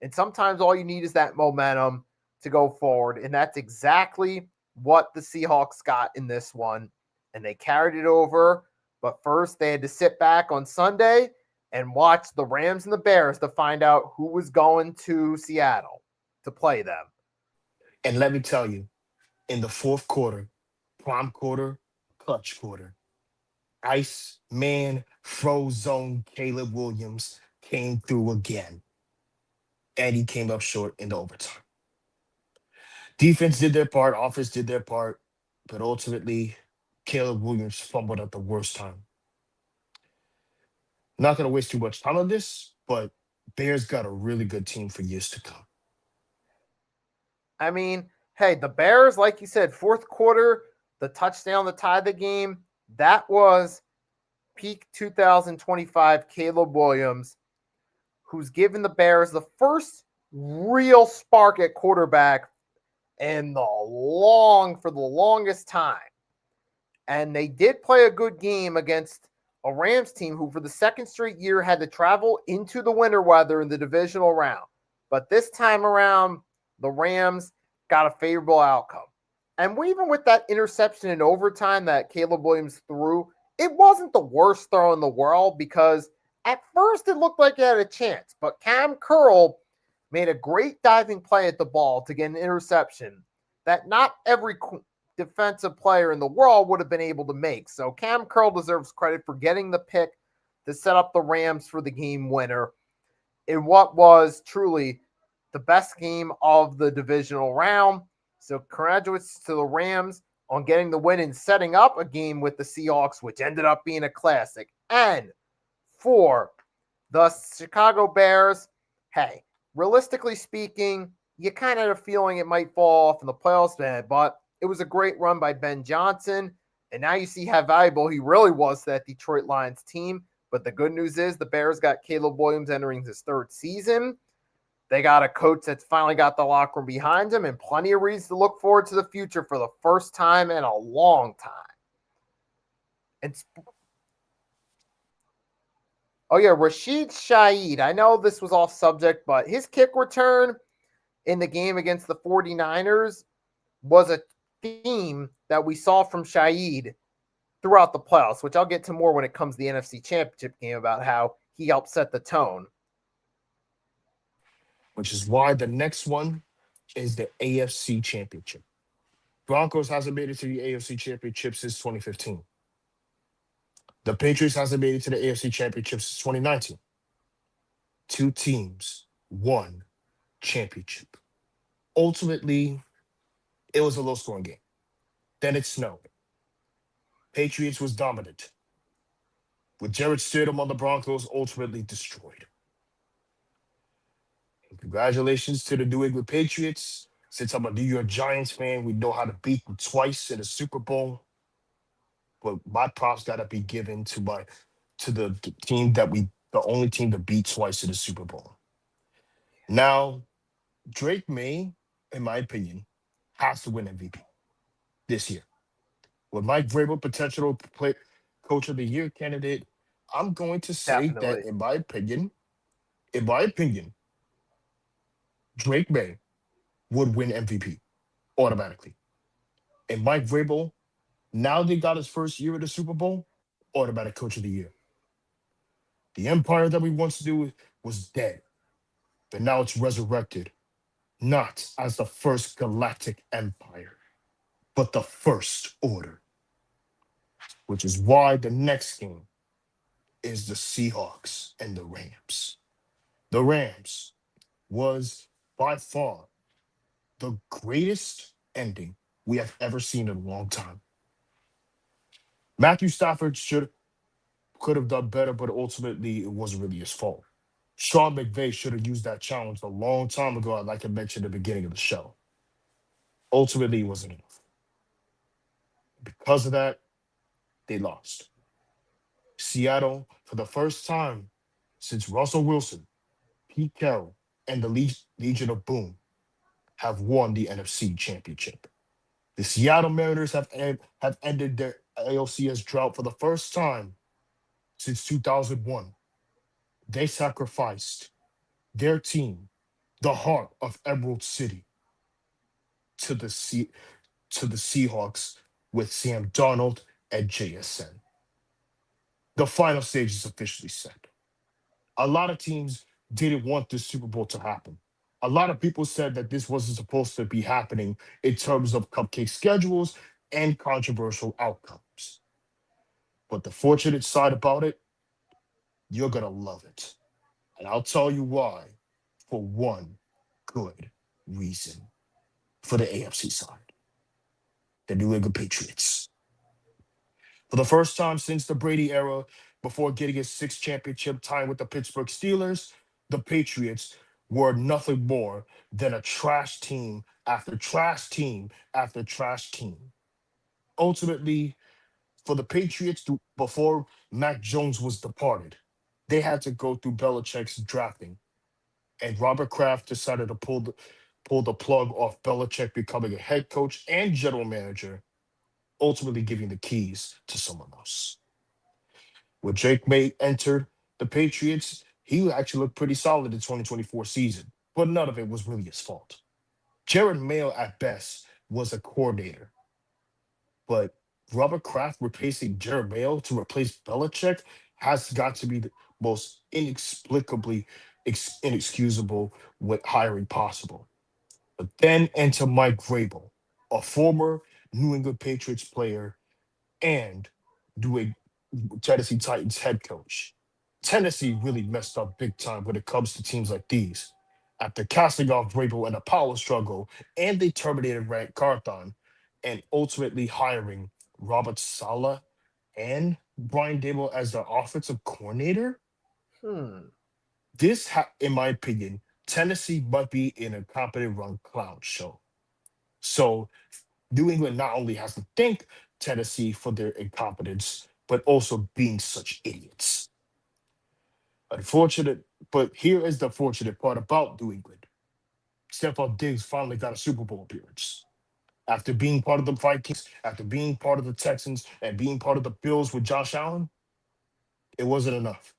And sometimes all you need is that momentum to go forward. And that's exactly what the Seahawks got in this one. And they carried it over. But first, they had to sit back on Sunday and watch the Rams and the Bears to find out who was going to Seattle to play them. And let me tell you, in the fourth quarter, prime quarter, clutch quarter, Ice Man Frozone Caleb Williams came through again. And he came up short in the overtime. Defense did their part, offense did their part, but ultimately, Caleb Williams fumbled at the worst time. Not going to waste too much time on this, but Bears got a really good team for years to come. I mean, hey, the Bears, like you said, fourth quarter, the touchdown that tied the game, that was peak 2025 Caleb Williams, who's given the Bears the first real spark at quarterback for the longest time. And they did play a good game against a Rams team who for the second straight year had to travel into the winter weather in the divisional round. But this time around, the Rams got a favorable outcome. And even with that interception in overtime that Caleb Williams threw, it wasn't the worst throw in the world because at first it looked like he had a chance. But Cam Curl made a great diving play at the ball to get an interception that not every defensive player in the world would have been able to make. So Cam Curl deserves credit for getting the pick to set up the Rams for the game winner in what was truly the best game of the divisional round. So congratulations to the Rams on getting the win and setting up a game with the Seahawks, which ended up being a classic. And for the Chicago Bears, hey, realistically speaking, you kind of had a feeling it might fall off in the playoffs, man, but it was a great run by Ben Johnson. And now you see how valuable he really was to that Detroit Lions team. But the good news is the Bears got Caleb Williams entering his third season. They got a coach that's finally got the locker room behind him and plenty of reasons to look forward to the future for the first time in a long time. And oh, yeah, Rashid Shaheed. I know this was off subject, but his kick return in the game against the 49ers was a theme that we saw from Shaheed throughout the playoffs, which I'll get to more when it comes to the NFC Championship game about how he helped set the tone. Which is why the next one is the AFC Championship. Broncos hasn't made it to the AFC Championship since 2015. The Patriots hasn't made it to the AFC Championship since 2019. Two teams, one championship. Ultimately, it was a low-scoring game. Then it snowed. Patriots was dominant, with Jared Stidham on the Broncos ultimately destroyed. And congratulations to the New England Patriots. Since I'm a New York Giants fan, we know how to beat them twice in the Super Bowl. But my props gotta be given to the team the only team to beat twice in the Super Bowl. Now, Drake May, in my opinion, has to win MVP this year. With Mike Vrabel potential play coach of the year candidate, I'm going to say that Definitely. in my opinion, Drake May would win MVP automatically. And Mike Vrabel, now they got his first year at the Super Bowl, automatic coach of the year. The empire that we once knew was dead, but now it's resurrected, not as the first galactic empire, but the first order, which is why the next game is the Seahawks and the Rams. The Rams was by far the greatest ending we have ever seen in a long time. Matthew Stafford should could have done better, but ultimately it wasn't really his fault. Sean McVay should have used that challenge a long time ago, like I mentioned at the beginning of the show. Ultimately, it wasn't enough. Because of that, they lost. Seattle, for the first time since Russell Wilson, Pete Carroll, and the Legion of Boom, have won the NFC Championship. The Seattle Mariners have ended their ALCS drought for the first time since 2001. They sacrificed their team, the heart of Emerald City, to to the Seahawks with Sam Darnold and JSN. The final stage is officially set. A lot of teams didn't want this Super Bowl to happen. A lot of people said that this wasn't supposed to be happening in terms of cupcake schedules and controversial outcomes. But the fortunate side about it, you're going to love it. And I'll tell you why for one good reason for the AFC side, the New England Patriots. For the first time since the Brady era, before getting his sixth championship time with the Pittsburgh Steelers, the Patriots were nothing more than a trash team after trash team after trash team. Ultimately, for the Patriots, before Mac Jones was departed, they had to go through Belichick's drafting, and Robert Kraft decided to pull the plug off Belichick becoming a head coach and general manager, ultimately giving the keys to someone else. When Drake May entered the Patriots, he actually looked pretty solid in 2024 season, but none of it was really his fault. Jared Mayo at best was a coordinator, but Robert Kraft replacing Jared Mayo to replace Belichick has got to be the most inexplicably inexcusable with hiring possible. But then enter Mike Vrabel, a former New England Patriots player and do a Tennessee Titans head coach. Tennessee really messed up big time when it comes to teams like these. After casting off Vrabel in a power struggle, and they terminated Rank Carthon, and ultimately hiring Robert Sala and Brian Dable as their offensive coordinator. This, in my opinion, Tennessee might be in a competent run clown show. So New England not only has to thank Tennessee for their incompetence, but also being such idiots. Unfortunate, but here is the fortunate part about New England. Stephon Diggs finally got a Super Bowl appearance. After being part of the Vikings, after being part of the Texans, and being part of the Bills with Josh Allen, it wasn't enough.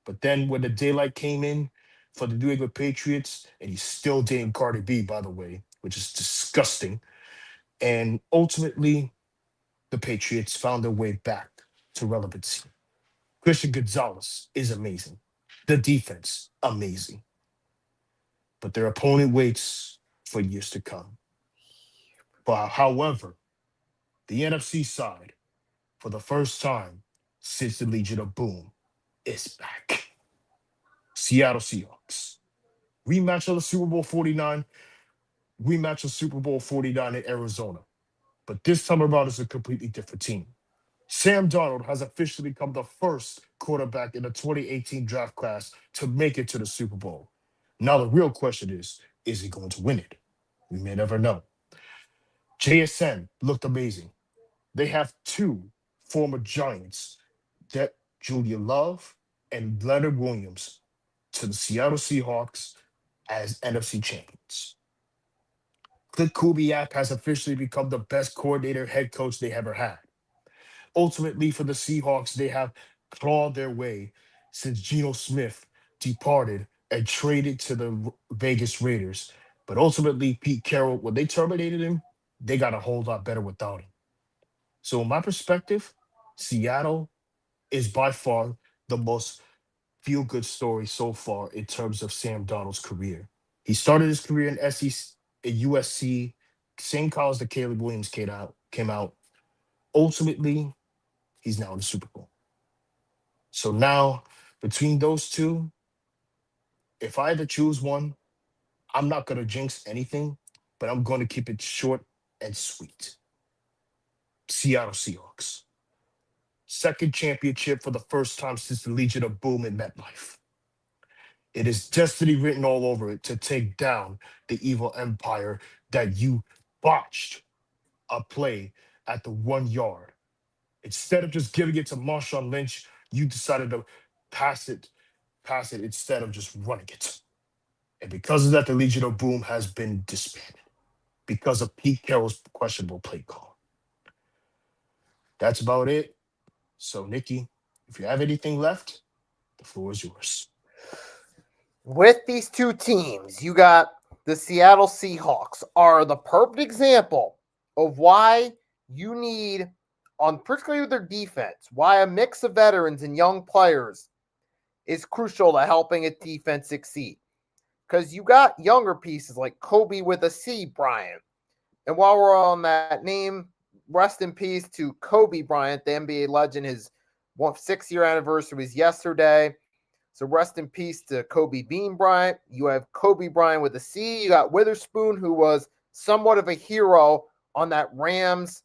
But then when the daylight came in for the New England Patriots, and he's still dating Cardi B, by the way, which is disgusting. And ultimately, the Patriots found their way back to relevancy. Christian Gonzalez is amazing. The defense, amazing. But their opponent waits for years to come. But however, the NFC side, for the first time since the Legion of Boom, is back. Seattle Seahawks. Rematch of the Super Bowl 49. Rematch of Super Bowl 49 in Arizona. But this time around, it's a completely different team. Sam Darnold has officially become the first quarterback in the 2018 draft class to make it to the Super Bowl. Now, the real question is he going to win it? We may never know. JSN looked amazing. They have two former Giants, Julian Love and Leonard Williams, to the Seattle Seahawks as NFC champions. Clint Kubiak has officially become the best coordinator head coach they ever had. Ultimately, for the Seahawks, they have clawed their way since Geno Smith departed and traded to the Vegas Raiders. But ultimately, Pete Carroll, when they terminated him, they got a whole lot better without him. So, in my perspective, Seattle is by far the most feel good story so far in terms of Sam Donald's career. He started his career in SEC, at USC, same college that Caleb Williams came out. Ultimately, he's now in the Super Bowl. So now, between those two, if I had to choose one, I'm not going to jinx anything, but I'm going to keep it short and sweet. Seattle Seahawks. Second championship for the first time since the Legion of Boom in MetLife. It is destiny written all over it to take down the evil empire that you botched a play at the 1 yard. Instead of just giving it to Marshawn Lynch, you decided to pass it, instead of just running it. And because of that, the Legion of Boom has been disbanded because of Pete Carroll's questionable play call. That's about it. So, Nikki, if you have anything left, the floor is yours. With these two teams, you got the Seattle Seahawks are the perfect example of why you need, on particularly with their defense, why a mix of veterans and young players is crucial to helping a defense succeed. Because you got younger pieces like Kobe with a C Bryant. And while we're on that name, rest in peace to Kobe Bryant, the NBA legend. His 6-year anniversary was yesterday. So rest in peace to Kobe Bean Bryant. You have Kobe Bryant with a C. You got Witherspoon, who was somewhat of a hero on that Rams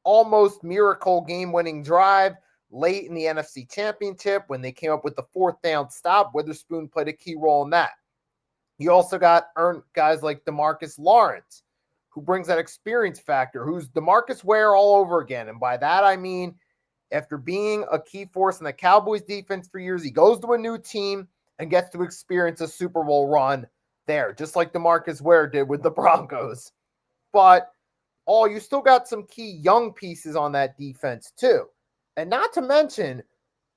almost miracle game-winning drive late in the NFC Championship when they came up with the fourth down stop. Witherspoon played a key role in that. You also got guys like DeMarcus Lawrence, who brings that experience factor, who's DeMarcus Ware all over again. And by that, I mean, after being a key force in the Cowboys defense for years, he goes to a new team and gets to experience a Super Bowl run there, just like DeMarcus Ware did with the Broncos. But you still got some key young pieces on that defense too. And not to mention,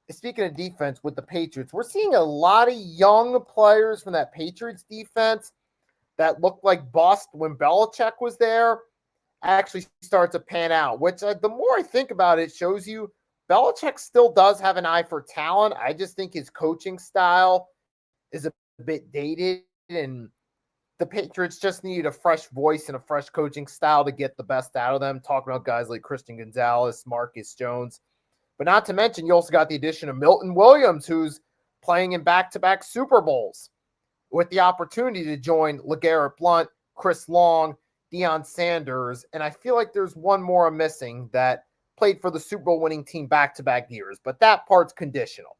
speaking of defense with the Patriots, we're seeing a lot of young players from that Patriots defense that looked like bust when Belichick was there actually start to pan out, which the more I think about it, shows you Belichick still does have an eye for talent. I just think his coaching style is a bit dated and the Patriots just needed a fresh voice and a fresh coaching style to get the best out of them. Talking about guys like Christian Gonzalez, Marcus Jones. But not to mention, you also got the addition of Milton Williams, who's playing in back-to-back Super Bowls with the opportunity to join LeGarrette Blount, Chris Long, Deion Sanders. And I feel like there's one more I'm missing that played for the Super Bowl winning team back-to-back years. But that part's conditional.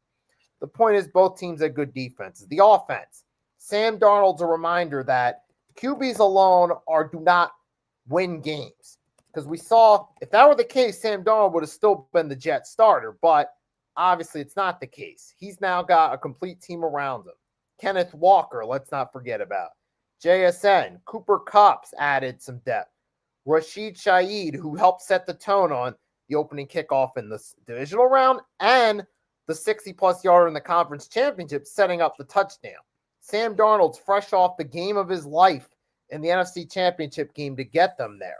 The point is both teams had good defenses. The offense. Sam Darnold's a reminder that QBs alone do not win games. Because we saw, if that were the case, Sam Darnold would have still been the Jet starter. But obviously it's not the case. He's now got a complete team around him. Kenneth Walker, let's not forget about. JSN, Cooper Kupp's added some depth. Rashid Shaheed, who helped set the tone on the opening kickoff in the divisional round, and the 60-plus yarder in the conference championship, setting up the touchdown. Sam Darnold's fresh off the game of his life in the NFC championship game to get them there.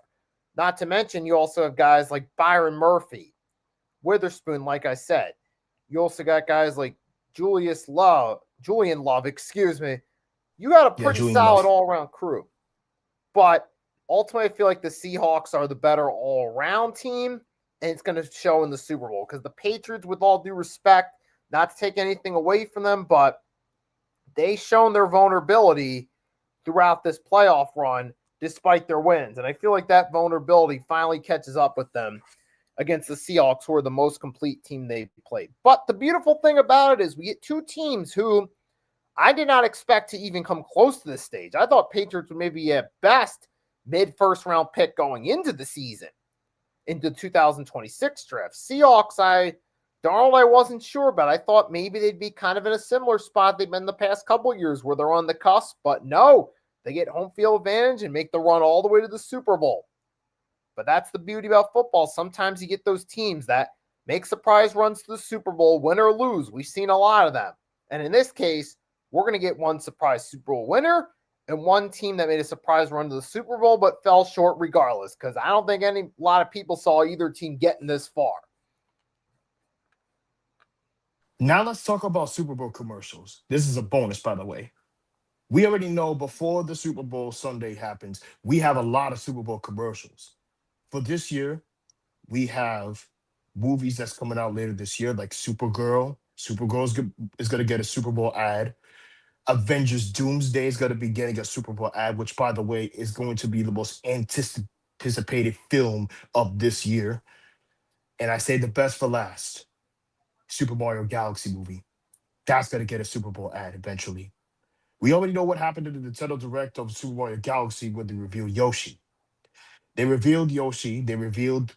Not to mention, you also have guys like Byron Murphy, Witherspoon, like I said. You also got guys like Julian Love, You got a pretty solid all-around crew. But ultimately, I feel like the Seahawks are the better all-around team, and it's going to show in the Super Bowl. Because the Patriots, with all due respect, not to take anything away from them, but they've shown their vulnerability throughout this playoff run despite their wins. And I feel like that vulnerability finally catches up with them against the Seahawks, who are the most complete team they've played. But the beautiful thing about it is we get two teams who I did not expect to even come close to this stage. I thought Patriots would maybe at best mid-first round pick going into the season, into 2026 draft. Seahawks, Darnold, I wasn't sure about. I thought maybe they'd be kind of in a similar spot they've been the past couple years where they're on the cusp, but no, they get home field advantage and make the run all the way to the Super Bowl. But that's the beauty about football. Sometimes you get those teams that make surprise runs to the Super Bowl, win or lose. We've seen a lot of them. And in this case, we're going to get one surprise Super Bowl winner and one team that made a surprise run to the Super Bowl but fell short regardless, because I don't think a lot of people saw either team getting this far. Now let's talk about Super Bowl commercials. This is a bonus, by the way. We already know before the Super Bowl Sunday happens, we have a lot of Super Bowl commercials. For this year, we have movies that's coming out later this year, like Supergirl. Supergirl is going to get a Super Bowl ad. Avengers Doomsday is going to be getting a Super Bowl ad, which, by the way, is going to be the most anticipated film of this year. And I say the best for last. Super Mario Galaxy movie. That's going to get a Super Bowl ad eventually. We already know what happened to the Nintendo Direct of Super Mario Galaxy when they revealed Yoshi. They revealed Yoshi. They revealed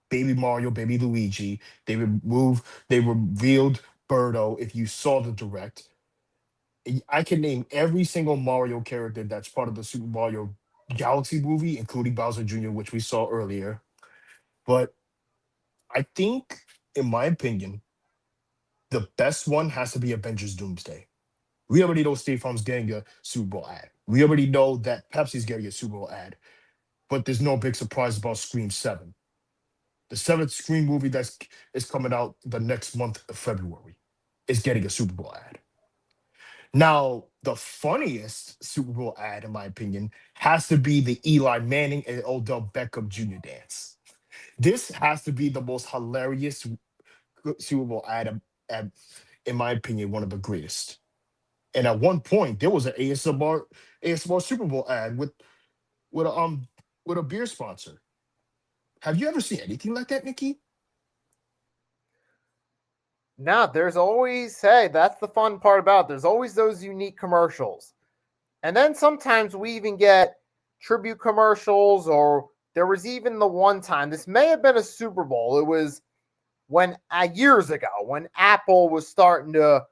Baby Mario, Baby Luigi. They revealed Birdo. If you saw the Direct, I can name every single Mario character that's part of the Super Mario Galaxy movie, including Bowser Jr., which we saw earlier. But I think, in my opinion, the best one has to be Avengers Doomsday. We already know State Farm's getting a Super Bowl ad. We already know that Pepsi's getting a Super Bowl ad. But there's no big surprise about Scream 7. The seventh Scream movie is coming out the next month of February is getting a Super Bowl ad. Now, the funniest Super Bowl ad, in my opinion, has to be the Eli Manning and Odell Beckham Jr. dance. This has to be the most hilarious Super Bowl ad, in my opinion, one of the greatest. And at one point, there was an ASMR Super Bowl ad with a beer sponsor. Have you ever seen anything like that, Nikki? No, there's always, hey, that's the fun part about it. There's always those unique commercials. And then sometimes we even get tribute commercials, or there was even the one time, this may have been a Super Bowl. It was years ago when Apple was starting to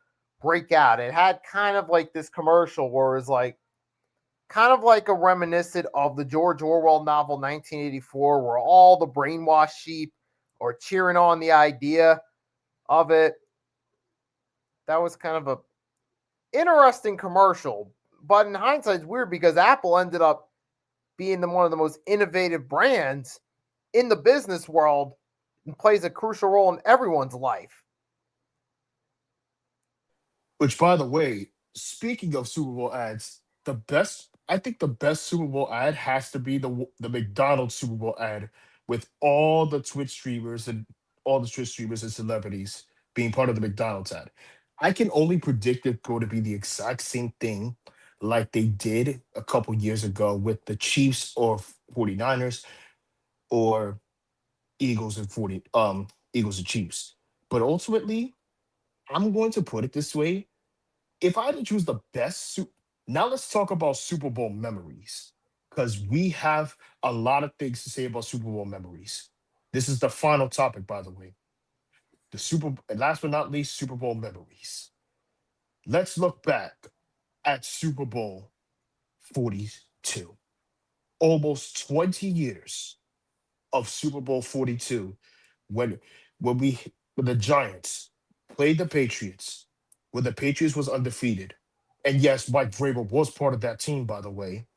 break out. It had kind of like this commercial where it was like, kind of like a reminiscent of the George Orwell novel 1984, where all the brainwashed sheep are cheering on the idea of it. That was kind of a interesting commercial, but in hindsight, it's weird because Apple ended up being one of the most innovative brands in the business world and plays a crucial role in everyone's life. Which, by the way, speaking of Super Bowl ads, the best I think the best Super Bowl ad has to be the McDonald's Super Bowl ad with all the Twitch streamers and celebrities being part of the McDonald's ad. I can only predict it's going to be the exact same thing like they did a couple years ago with the Chiefs or 49ers or Eagles and Chiefs. But ultimately, I'm going to put it this way. If I had to choose the now let's talk about Super Bowl memories because we have a lot of things to say about Super Bowl memories. This is the final topic, by the way. Last but not least, Super Bowl memories. Let's look back at Super Bowl 42. Almost 20 years of Super Bowl 42 when when we when the Giants played the Patriots, when the Patriots was undefeated. And yes, Mike Vrabel was part of that team, by the way.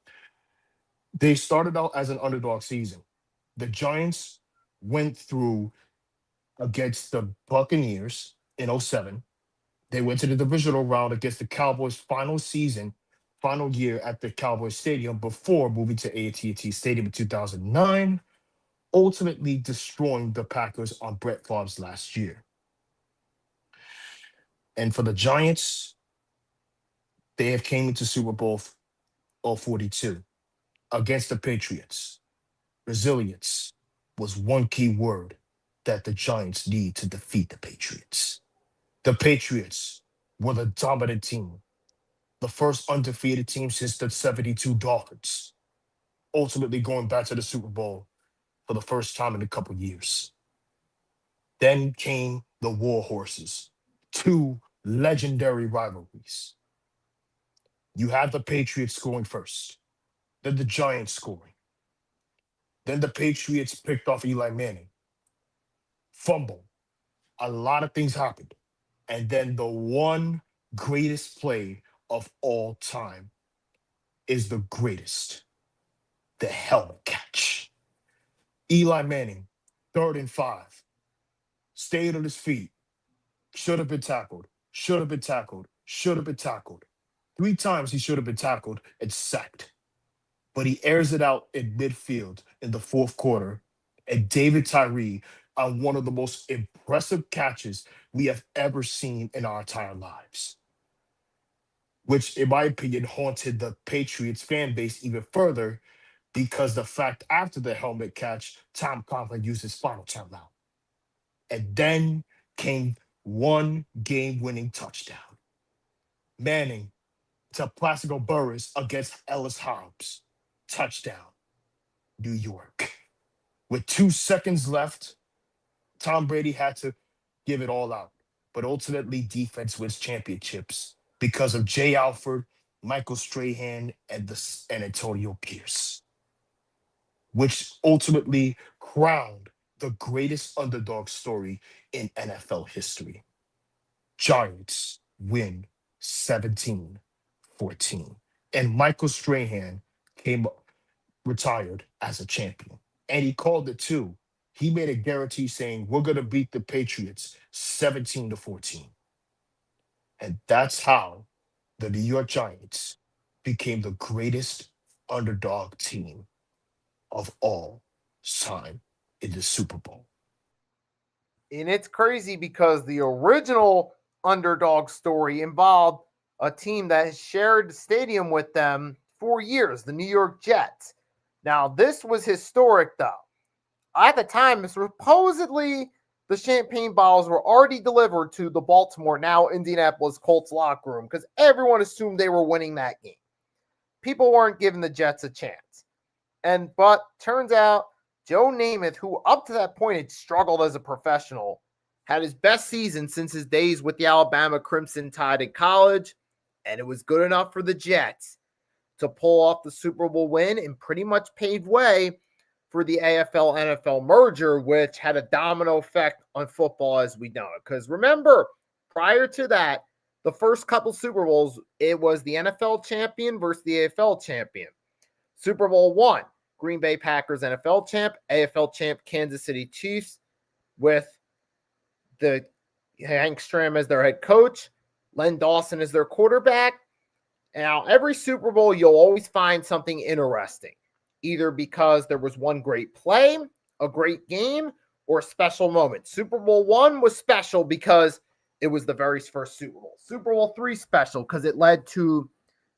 They started out as an underdog season. The Giants went through against the Buccaneers in '07. They went to the divisional round against the Cowboys final year at the Cowboys Stadium before moving to AT&T Stadium in 2009, ultimately destroying the Packers on Brett Favre's last year. And for the Giants, they have came into Super Bowl 42 against the Patriots. Resilience was one key word that the Giants need to defeat the Patriots. The Patriots were the dominant team, the first undefeated team since the '72 Dolphins, ultimately going back to the Super Bowl for the first time in a couple years. Then came the War Horses, two legendary rivalries. You had the Patriots scoring first, then the Giants scoring. Then the Patriots picked off Eli Manning, fumble. A lot of things happened. And then the one greatest play of all time is the greatest, the helmet catch. Eli Manning, 3rd and 5, stayed on his feet, should have been tackled, should have been tackled, should have been tackled. 3 times he should have been tackled and sacked. But he airs it out in midfield in the fourth quarter. And David Tyree on one of the most impressive catches we have ever seen in our entire lives, which, in my opinion, haunted the Patriots fan base even further because the fact after the helmet catch, Tom Coughlin used his final timeout. And then came one game-winning touchdown. Manning to Plaxico Burress against Ellis Hobbs. Touchdown, New York. With 2 seconds left, Tom Brady had to give it all out. But ultimately, defense wins championships because of Jay Alford, Michael Strahan, and Antonio Pierce, which ultimately crowned the greatest underdog story in NFL history. Giants win 17-14. And Michael Strahan came retired as a champion. And he called it too. He made a guarantee saying, we're going to beat the Patriots 17-14. And that's how the New York Giants became the greatest underdog team of all time in the Super Bowl. And it's crazy because the original underdog story involved a team that has shared the stadium with them for years, the New York Jets. Now, this was historic, though. At the time, supposedly the champagne bottles were already delivered to the Baltimore, now Indianapolis Colts locker room because everyone assumed they were winning that game. People weren't giving the Jets a chance. But turns out Joe Namath, who up to that point had struggled as a professional, had his best season since his days with the Alabama Crimson Tide in college, and it was good enough for the Jets to pull off the Super Bowl win and pretty much paved way for the AFL-NFL merger, which had a domino effect on football as we know it. Because remember, prior to that, the first couple Super Bowls, it was the NFL champion versus the AFL champion. Super Bowl I, Green Bay Packers NFL champ, AFL champ Kansas City Chiefs with Hank Stram as their head coach, Len Dawson as their quarterback, Now, every Super Bowl, you'll always find something interesting, either because there was one great play, a great game, or a special moment. Super Bowl one was special because it was the very first Super Bowl. Super Bowl three special because it led to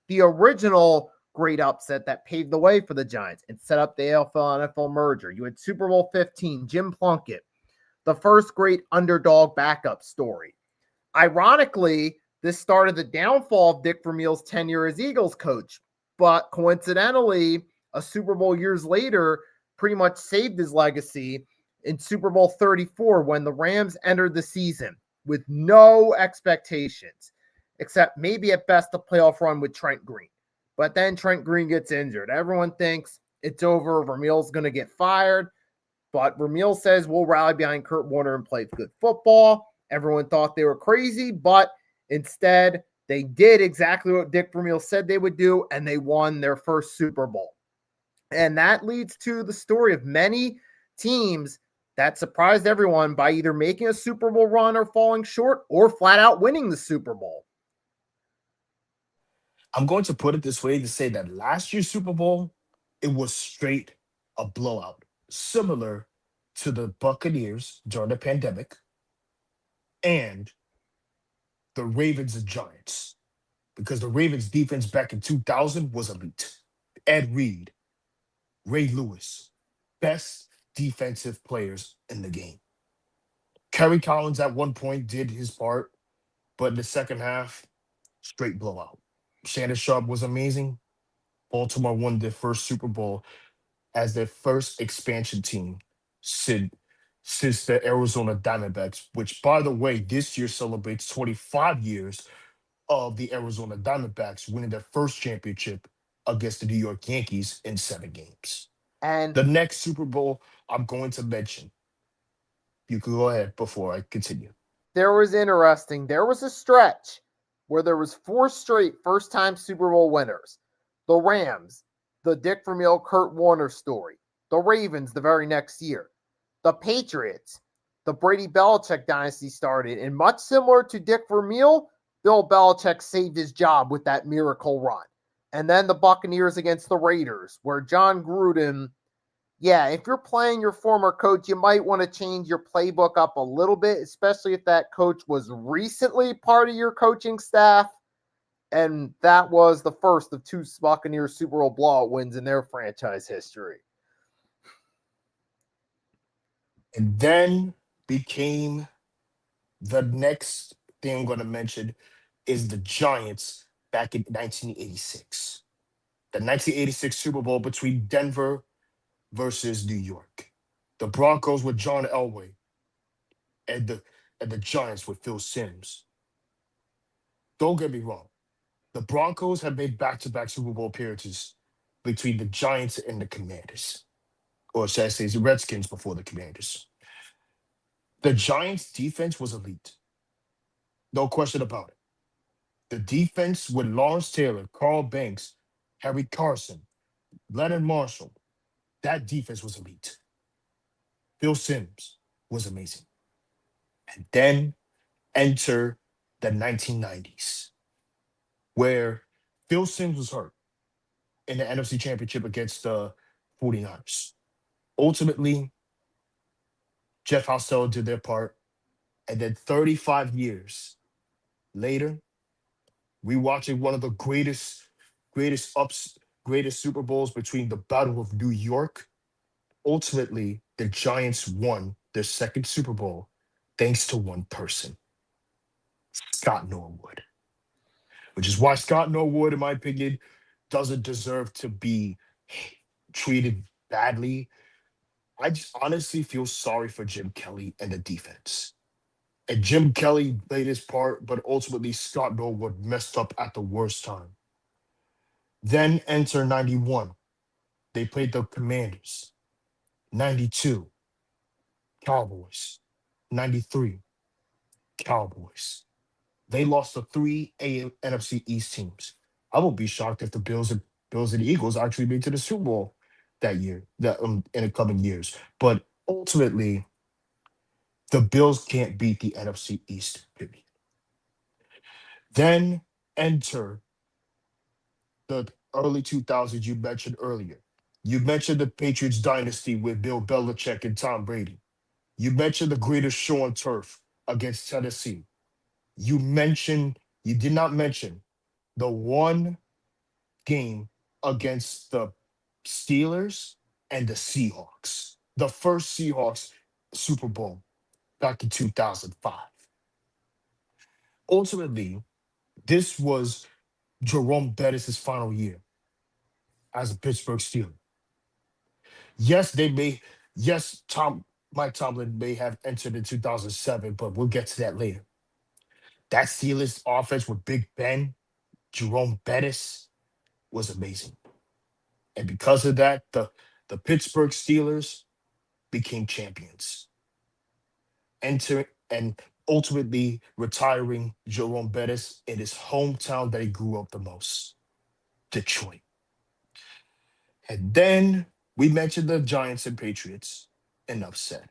the original great upset that paved the way for the Giants and set up the AFL NFL merger. You had Super Bowl 15, Jim Plunkett, the first great underdog backup story. Ironically, this started the downfall of Dick Vermeil's tenure as Eagles coach, but coincidentally, a Super Bowl years later pretty much saved his legacy in Super Bowl 34 when the Rams entered the season with no expectations, except maybe at best a playoff run with Trent Green. But then Trent Green gets injured. Everyone thinks it's over. Vermeil's going to get fired. But Vermeil says we'll rally behind Kurt Warner and play good football. Everyone thought they were crazy, but instead they did exactly what Dick Vermeil said they would do, and they won their first Super Bowl. And that leads to the story of many teams that surprised everyone by either making a Super Bowl run or falling short or flat out winning the Super Bowl. I'm going to put it this way to say that last year's Super Bowl, it was straight a blowout, similar to the Buccaneers during the pandemic and the Ravens and Giants, because the Ravens defense back in 2000 was elite. Ed Reed, Ray Lewis, best defensive players in the game. Kerry Collins at one point did his part, but in the second half, straight blowout. Shannon Sharp was amazing. Baltimore won their first Super Bowl as their first expansion team since, since the Arizona Diamondbacks, which, by the way, this year celebrates 25 years of the Arizona Diamondbacks winning their first championship against the New York Yankees in 7 games. And The next Super Bowl I'm going to mention, you can go ahead before I continue. there was interesting. There was a stretch where there was four straight first-time Super Bowl winners. The Rams, the Dick Vermeil, Kurt Warner story. The Ravens the very next year. The Patriots, the Brady Belichick dynasty started, and much similar to Dick Vermeil, Bill Belichick saved his job with that miracle run. And then the Buccaneers against the Raiders, where John Gruden, yeah, if you're playing your former coach, you might want to change your playbook up a little bit, especially if that coach was recently part of your coaching staff. And that was the first of two Buccaneers Super Bowl blowout wins in their franchise history. And then became the next thing I'm going to mention is the Giants back in 1986. The 1986 Super Bowl between Denver versus New York. The Broncos with John Elway and the Giants with Phil Simms. Don't get me wrong. The Broncos have made back-to-back Super Bowl appearances between the Giants and the Commanders. Or should I say the Redskins before the Commanders. The Giants defense was elite. No question about it. The defense with Lawrence Taylor, Carl Banks, Harry Carson, Leonard Marshall, that defense was elite. Phil Simms was amazing. And then enter the 1990s, where Phil Simms was hurt in the NFC Championship against the 49ers. Ultimately, Jeff Hostel did their part. And then 35 years later, we watching one of the greatest Super Bowls between the Battle of New York. Ultimately, the Giants won their second Super Bowl thanks to one person, Scott Norwood, which is why Scott Norwood, in my opinion, doesn't deserve to be treated badly. I just honestly feel sorry for Jim Kelly and the defense. And Jim Kelly played his part, but ultimately Scott Norwood messed up at the worst time. Then enter 91. They played the Commanders. 92, Cowboys. 93, Cowboys. They lost to three NFC East teams. I would be shocked if the Bills and the Eagles actually made to the Super Bowl that year, that in the coming years. But ultimately, the Bills can't beat the NFC East. Period. Then enter the early 2000s you mentioned earlier. You mentioned the Patriots dynasty with Bill Belichick and Tom Brady. You mentioned the greatest show on turf against Tennessee. You did not mention the one game against the Steelers and the Seahawks. The first Seahawks Super Bowl back in 2005. Ultimately, this was Jerome Bettis' final year as a Pittsburgh Steeler. Yes, they may, yes, Mike Tomlin may have entered in 2007, but we'll get to that later. That Steelers offense with Big Ben, Jerome Bettis was amazing. And because of that, the Pittsburgh Steelers became champions. Enter and ultimately retiring Jerome Bettis in his hometown that he grew up the most, Detroit. And then we mentioned the Giants and Patriots, an upset.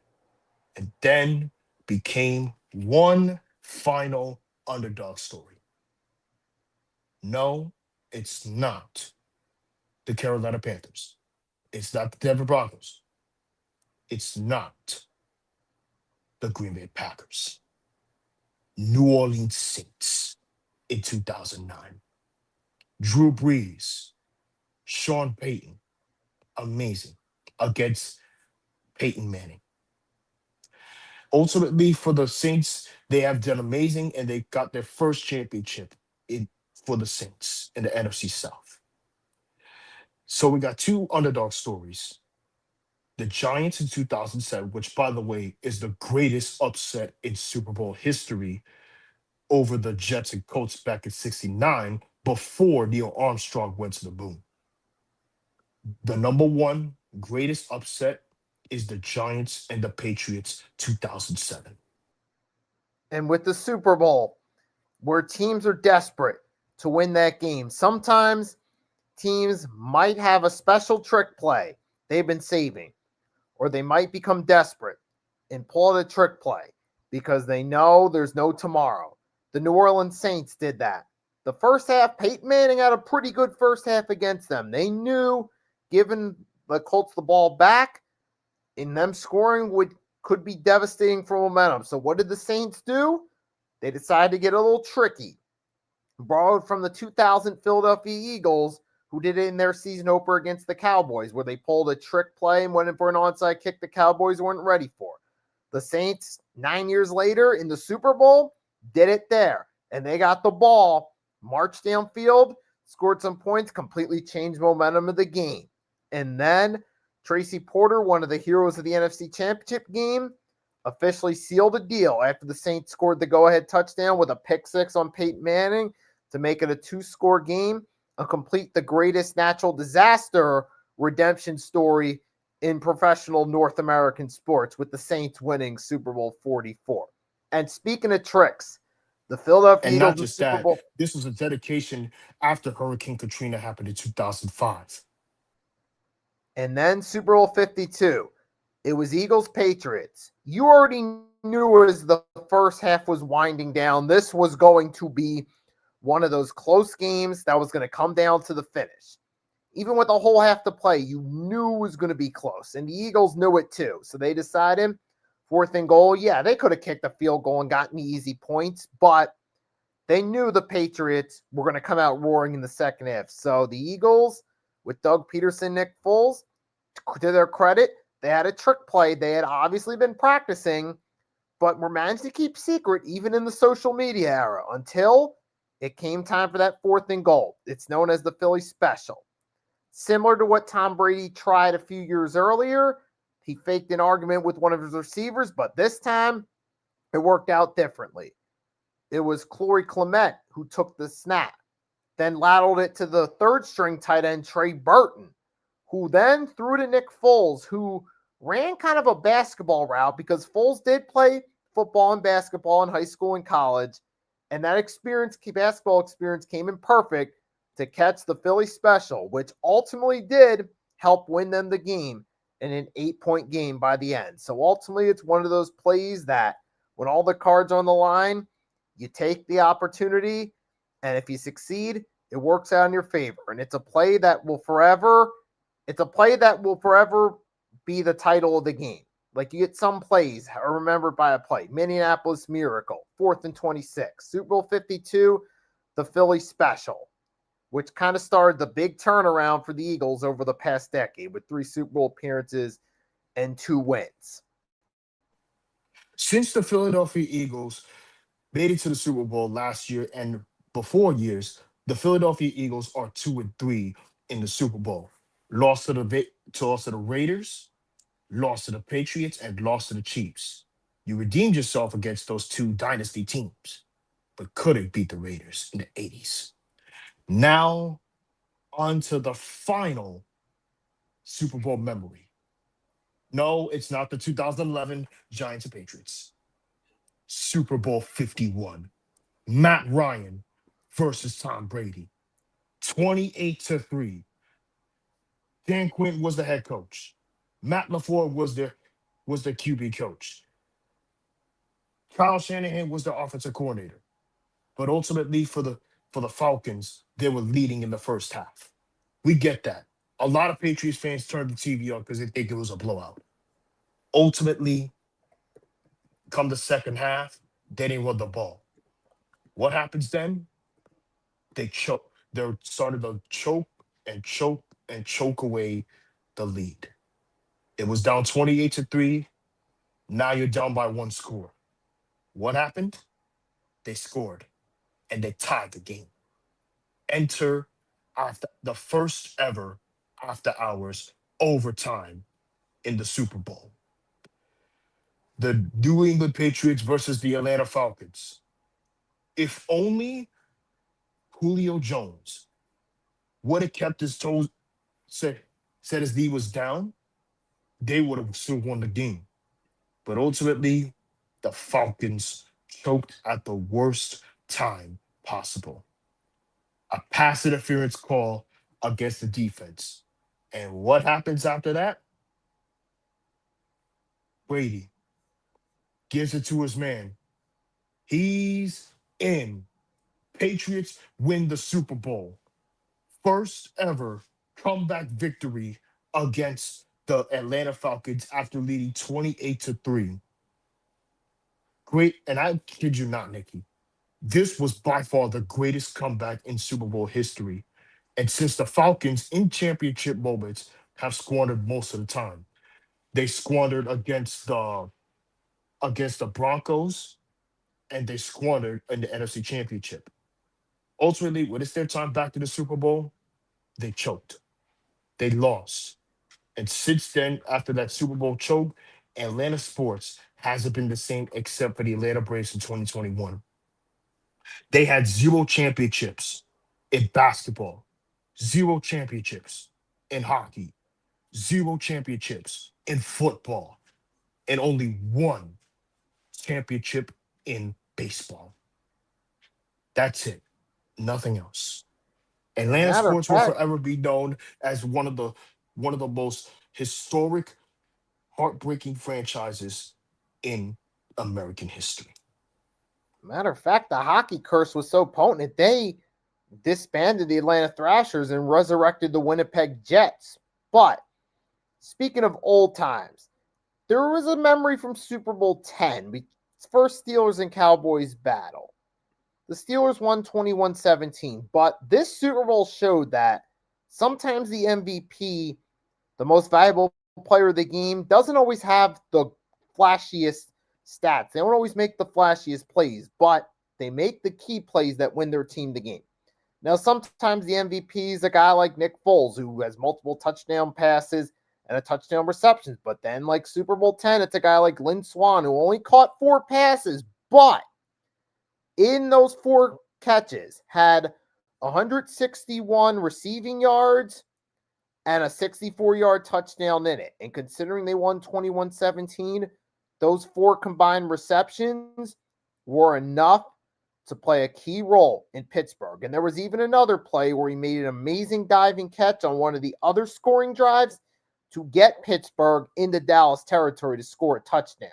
And then became one final underdog story. No, it's not the Carolina Panthers. It's not the Denver Broncos. It's not the Green Bay Packers. New Orleans Saints in 2009. Drew Brees, Sean Payton, amazing against Peyton Manning. Ultimately, for the Saints, they have done amazing and they got their first championship for the Saints in the NFC South. So we got two underdog stories. The Giants in 2007, which, by the way, is the greatest upset in Super Bowl history over the Jets and Colts back in 69 before Neil Armstrong went to the moon. The number one greatest upset is the Giants and the Patriots 2007. And with the Super Bowl, where teams are desperate to win that game, sometimes teams might have a special trick play they've been saving, or they might become desperate and pull out a trick play because they know there's no tomorrow. The New Orleans Saints did that. The first half, Peyton Manning had a pretty good first half against them. They knew giving the Colts the ball back and them scoring could be devastating for momentum. So what did the Saints do? They decided to get a little tricky. Borrowed from the 2000 Philadelphia Eagles, who did it in their season opener against the Cowboys, where they pulled a trick play and went in for an onside kick the Cowboys weren't ready for. The Saints, 9 years later in the Super Bowl, did it there. And they got the ball, marched downfield, scored some points, completely changed momentum of the game. And then Tracy Porter, one of the heroes of the NFC Championship game, officially sealed a deal after the Saints scored the go-ahead touchdown with a pick six on Peyton Manning to make it a two-score game and complete the greatest natural disaster redemption story in professional North American sports, with the Saints winning Super Bowl 44. And speaking of tricks, the Philadelphia And Eagles not in just Super that, Bowl. this was a dedication after Hurricane Katrina happened in 2005. And then Super Bowl 52. It was Eagles-Patriots. You already knew as the first half was winding down, this was going to be one of those close games that was going to come down to the finish. Even with a whole half to play, you knew it was going to be close. And the Eagles knew it too. So they decided, fourth and goal, yeah, they could have kicked a field goal and gotten the easy points, but they knew the Patriots were going to come out roaring in the second half. So the Eagles, with Doug Peterson, Nick Foles, to their credit, they had a trick play they had obviously been practicing, but were managed to keep secret even in the social media era until it came time for that fourth and goal. It's known as the Philly Special. Similar to what Tom Brady tried a few years earlier, he faked an argument with one of his receivers, but this time it worked out differently. It was Corey Clement who took the snap, then lateraled it to the third string tight end, Trey Burton, who then threw to Nick Foles, who ran kind of a basketball route because Foles did play football and basketball in high school and college, and that basketball experience came in perfect to catch the Philly Special, which ultimately did help win them the game in an 8-point game by the end. So ultimately, it's one of those plays that when all the cards are on the line, you take the opportunity, and if you succeed, it works out in your favor. And it's a play that will forever be the title of the game. Like you get some plays are remembered by a play. Minneapolis Miracle, 4th and 26. Super Bowl 52, the Philly Special, which kind of started the big turnaround for the Eagles over the past decade with 3 Super Bowl appearances and 2 wins. Since the Philadelphia Eagles made it to the Super Bowl last year and before years, the Philadelphia Eagles are 2-3 in the Super Bowl. Lost to the Raiders, lost to the Patriots, and lost to the Chiefs. You redeemed yourself against those 2 dynasty teams, but couldn't beat the Raiders in the 80s. Now, on to the final Super Bowl memory. No, it's not the 2011 Giants and Patriots. Super Bowl 51. Matt Ryan versus Tom Brady. 28-3. Dan Quinn was the head coach. Matt LaFleur was the QB coach. Kyle Shanahan was the offensive coordinator. But ultimately for the Falcons, they were leading in the first half. We get that. A lot of Patriots fans turned the TV on because they think it was a blowout. Ultimately, come the second half, they didn't run the ball. What happens then? They choke. They started to choke and choke and choke away the lead. It was down 28-3. Now you're down by 1 score. What happened? They scored and they tied the game. Enter after the first ever after hours overtime in the Super Bowl. The New England Patriots versus the Atlanta Falcons. If only Julio Jones would have kept his toes, said his knee was down, they would have still won the game. But ultimately, the Falcons choked at the worst time possible. A pass interference call against the defense. And what happens after that? Brady gives it to his man. He's in. Patriots win the Super Bowl. First ever comeback victory against the Atlanta Falcons after leading 28-3. Great, and I kid you not, Nikki. This was by far the greatest comeback in Super Bowl history. And since the Falcons in championship moments have squandered most of the time, they squandered against the Broncos and they squandered in the NFC Championship. Ultimately, when it's their time back to the Super Bowl, they choked. They lost. And since then, after that Super Bowl choke, Atlanta sports hasn't been the same except for the Atlanta Braves in 2021. They had 0 championships in basketball, 0 championships in hockey, 0 championships in football, and only 1 championship in baseball. That's it. Nothing else. Atlanta Matter of sports will fact, forever be known as one of the most historic, heartbreaking franchises in American history. the hockey curse was so potent they disbanded the Atlanta Thrashers and resurrected the Winnipeg Jets. But speaking of old times, there was a memory from Super Bowl 10, first Steelers and Cowboys battle. The Steelers won 21-17, but this Super Bowl showed that sometimes the MVP, the most valuable player of the game, doesn't always have the flashiest stats. They don't always make the flashiest plays, but they make the key plays that win their team the game. Now, sometimes the MVP is a guy like Nick Foles, who has multiple touchdown passes and a touchdown receptions. But then, like Super Bowl 10, it's a guy like Lynn Swann, who only caught 4 passes, but in those 4 catches had 161 receiving yards and a 64-yard touchdown in it. And considering they won 21-17, those 4 combined receptions were enough to play a key role in Pittsburgh. And there was even another play where he made an amazing diving catch on one of the other scoring drives to get Pittsburgh into Dallas territory to score a touchdown.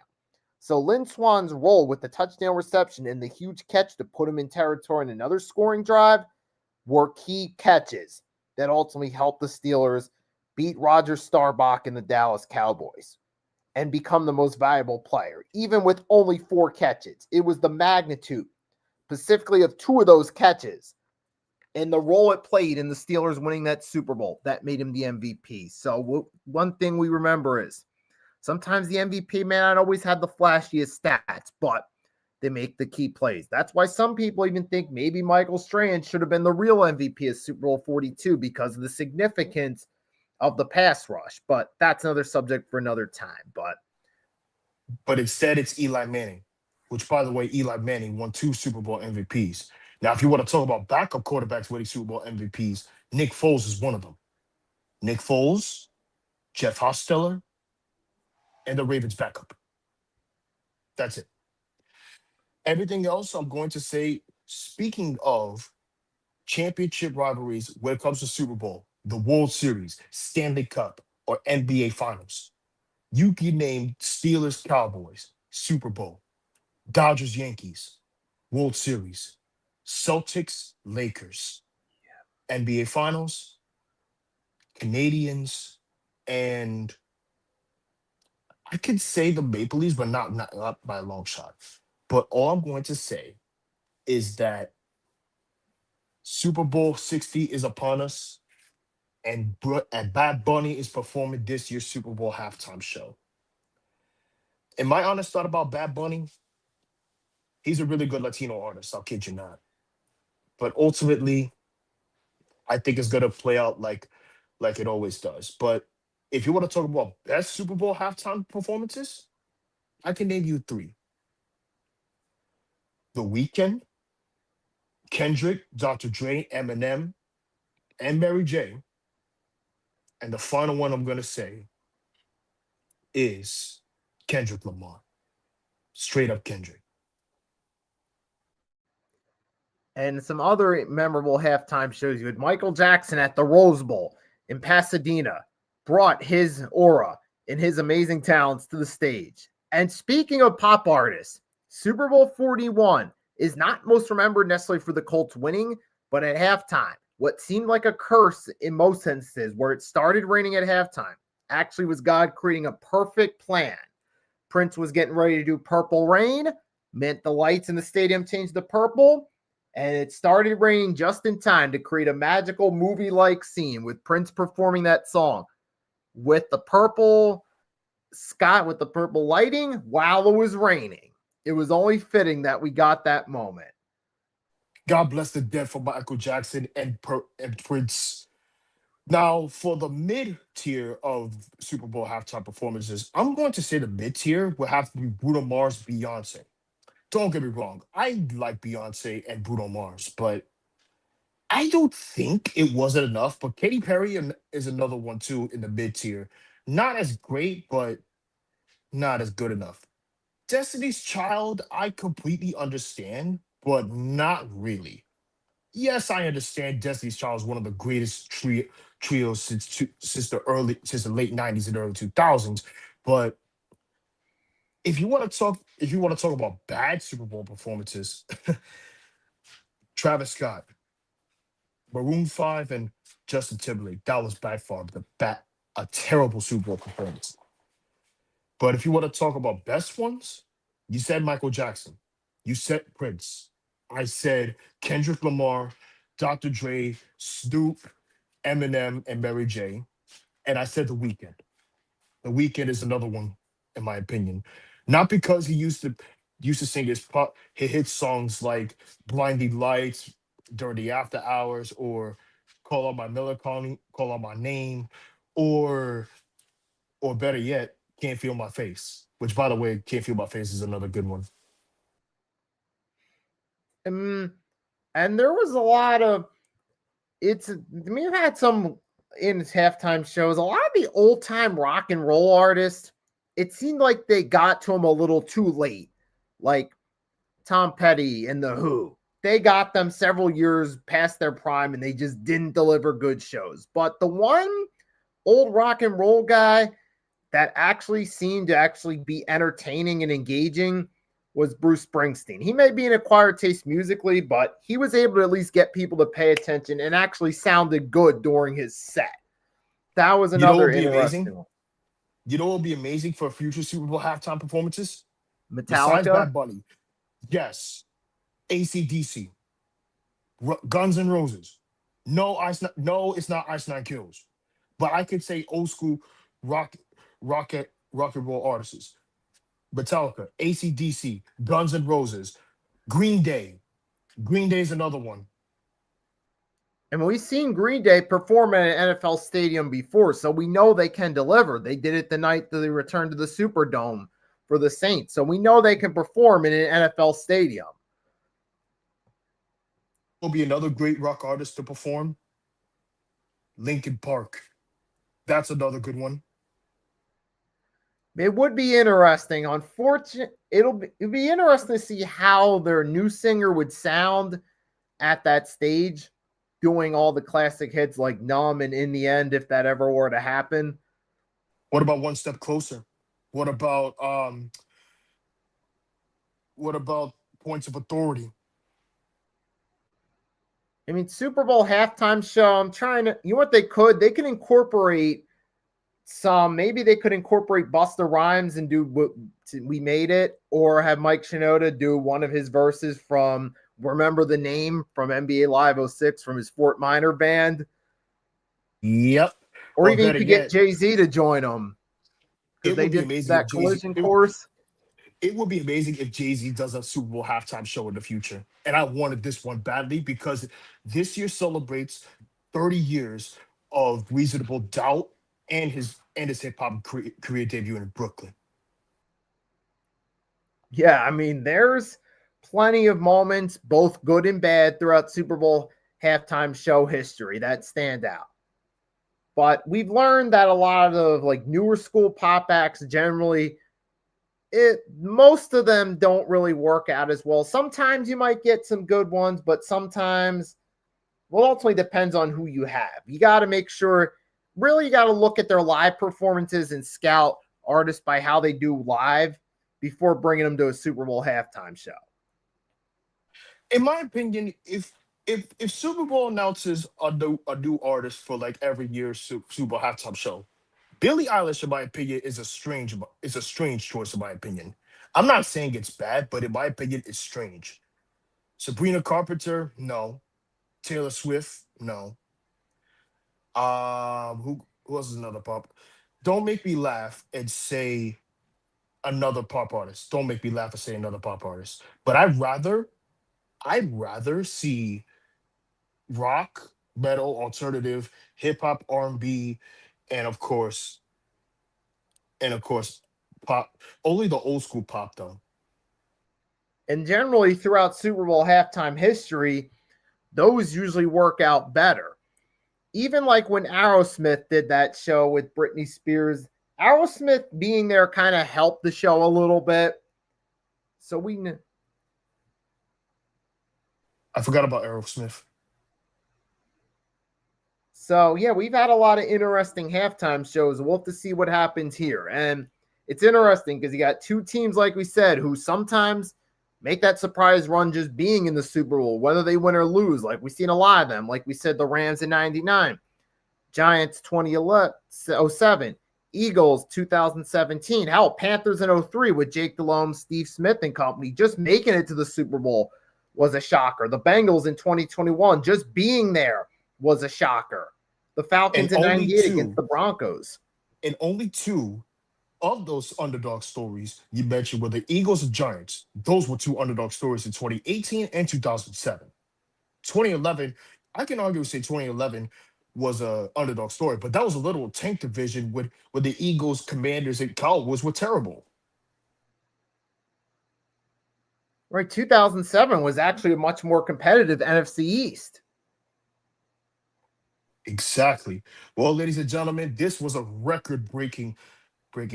So Lynn Swann's role with the touchdown reception and the huge catch to put him in territory in another scoring drive were key catches that ultimately helped the Steelers beat Roger Staubach and the Dallas Cowboys and become the most valuable player, even with only 4 catches. It was the magnitude, specifically of 2 of those catches, and the role it played in the Steelers winning that Super Bowl that made him the MVP. So one thing we remember is sometimes the MVP may not always have the flashiest stats, but they make the key plays. That's why some people even think maybe Michael Strahan should have been the real MVP of Super Bowl 42 because of the significance of the pass rush. But that's another subject for another time. But instead, it's Eli Manning, which, by the way, Eli Manning won 2 Super Bowl MVPs. Now, if you want to talk about backup quarterbacks winning Super Bowl MVPs, Nick Foles is one of them. Nick Foles, Jeff Hostetler, and the Ravens backup. That's it. Everything else, I'm going to say, speaking of championship rivalries when it comes to Super Bowl, the World Series, Stanley Cup, or NBA Finals, you can name Steelers Cowboys, Super Bowl, Dodgers Yankees, World Series, Celtics Lakers, NBA Finals, Canadians, and I could say the Maple Leafs, but not by a long shot. But all I'm going to say is that Super Bowl 60 is upon us, and Bad Bunny is performing this year's Super Bowl halftime show. And my honest thought about Bad Bunny, he's a really good Latino artist, I'll kid you not. But ultimately, I think it's gonna play out like it always does. But if you want to talk about best Super Bowl halftime performances, I can name you 3. The Weeknd, Kendrick, Dr. Dre, Eminem, and Mary J. And the final one I'm gonna say is Kendrick Lamar. Straight up Kendrick. And some other memorable halftime shows. You had Michael Jackson at the Rose Bowl in Pasadena, brought his aura and his amazing talents to the stage. And speaking of pop artists, Super Bowl 41 is not most remembered necessarily for the Colts winning, but at halftime, what seemed like a curse in most instances, where it started raining at halftime, actually was God creating a perfect plan. Prince was getting ready to do Purple Rain, meant the lights in the stadium changed to purple, and it started raining just in time to create a magical movie-like scene with Prince performing that song with the purple with the purple lighting while it was raining. It was only fitting that we got that moment. God bless the dead for Michael Jackson and Prince. Now, for the mid tier of Super Bowl halftime performances, I'm going to say the mid tier will have to be Bruno Mars, Beyonce. Don't get me wrong, I like Beyonce and Bruno Mars, but I don't think it wasn't enough. But Katy Perry is another one too in the mid tier. Not as great, but not as good enough. Destiny's Child, I completely understand, but not really. Yes, I understand Destiny's Child is one of the greatest trios since the late '90s and early 2000s. But if you want to talk about bad Super Bowl performances, Travis Scott, Maroon 5, and Justin Timberlake, that was by far a terrible Super Bowl performance. But if you want to talk about best ones, you said Michael Jackson. You said Prince. I said Kendrick Lamar, Dr. Dre, Snoop, Eminem, and Mary J. And I said The Weeknd. The Weeknd is another one, in my opinion. Not because he used to sing his hit songs like Blinding Lights during the after hours, or Call Out My Melancholy, Call Out My Name, or better yet, Can't Feel My Face. Which, by the way, Can't Feel My Face is another good one. And there was a lot of we've had some in his halftime shows. A lot of the old time rock and roll artists, it seemed like they got to him a little too late. Like Tom Petty and The Who. They got them several years past their prime and they just didn't deliver good shows. But the one old rock and roll guy that actually seemed to actually be entertaining and engaging was Bruce Springsteen. He may be an acquired taste musically, but he was able to at least get people to pay attention and actually sounded good during his set. That was You know what another would be amazing? interesting one. You know what would be amazing for future Super Bowl halftime performances? Besides Metallica. Bad Bunny, yes, ACDC, Guns N' Roses. No, no, it's not Ice Nine Kills. But I could say old school rock and roll artists. Metallica, ACDC, Guns N' Roses, Green Day. Green Day is another one. And we've seen Green Day perform at an NFL stadium before, so we know they can deliver. They did it the night that they returned to the Superdome for the Saints. So we know they can perform in an NFL stadium. Will be another great rock artist to perform. Linkin Park. That's another good one. It would be interesting. Unfortunately, it'd be interesting to see how their new singer would sound at that stage, doing all the classic hits like Numb and In the End, if that ever were to happen. What about One Step Closer? What about Points of Authority? I mean, Super Bowl halftime show. I'm trying to, you know what they could? They could incorporate maybe they could incorporate Busta Rhymes and do We Made It, or have Mike Shinoda do one of his verses from Remember the Name from NBA Live 06 from his Fort Minor band. Yep. Or even you could get Jay-Z to join them. It would be amazing that collision course. It would be amazing if Jay-Z does a Super Bowl halftime show in the future. And I wanted this one badly because this year celebrates 30 years of Reasonable Doubt and his hip hop career debut in Brooklyn. Yeah, I mean, there's plenty of moments, both good and bad, throughout Super Bowl halftime show history that stand out. But we've learned that a lot of like newer school pop acts generally, most of them don't really work out as well. Sometimes you might get some good ones, but sometimes, well, ultimately depends on who you have. You got to make sure, really, you got to look at their live performances and scout artists by how they do live before bringing them to a Super Bowl halftime show. In my opinion, if Super Bowl announces a new artist for like every year's Super Bowl halftime show, Billie Eilish, in my opinion, is a strange choice. In my opinion, I'm not saying it's bad, but in my opinion, it's strange. Sabrina Carpenter, no. Taylor Swift, no. Who else is another pop? Don't make me laugh and say another pop artist. Don't make me laugh and say another pop artist. But I'd rather see rock, metal, alternative, hip hop, R&B, and of course, pop. Only the old school pop though. And generally, throughout Super Bowl halftime history, those usually work out better. Even like when Aerosmith did that show with Britney Spears, Aerosmith being there kind of helped the show a little bit. So I forgot about Aerosmith. So, yeah, we've had a lot of interesting halftime shows. We'll have to see what happens here. And it's interesting because you got two teams, like we said, who sometimes make that surprise run just being in the Super Bowl, whether they win or lose. Like we've seen a lot of them. Like we said, the Rams in 99, Giants 2007, Eagles 2017. Hell, Panthers in 03 with Jake Delhomme, Steve Smith and company. Just making it to the Super Bowl was a shocker. The Bengals in 2021, just being there was a shocker. The Falcons in 98 against the Broncos. And only two of those underdog stories you mentioned were the Eagles and Giants. Those were two underdog stories in 2018 and 2007. 2011, I can argue say 2011 was a underdog story, but that was a little tank division with the Eagles, Commanders, and Cowboys were terrible. Right, 2007 was actually a much more competitive NFC East. Exactly. Well, ladies and gentlemen, this was a record-breaking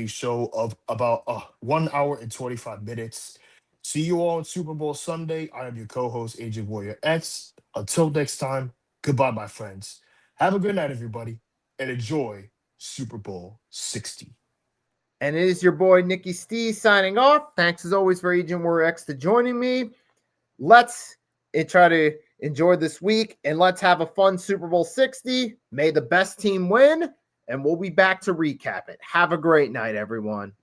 show of about 1 hour and 25 minutes. See you all on Super Bowl Sunday. I am your co-host, Agent Warrior X. Until next time, goodbye, my friends. Have a good night, everybody, and enjoy Super Bowl 60. And it is your boy, Nikki Stee, signing off. Thanks as always for Agent Warrior X to joining me. Let's try to enjoy this week, and let's have a fun Super Bowl 60. May the best team win, and we'll be back to recap it. Have a great night, everyone.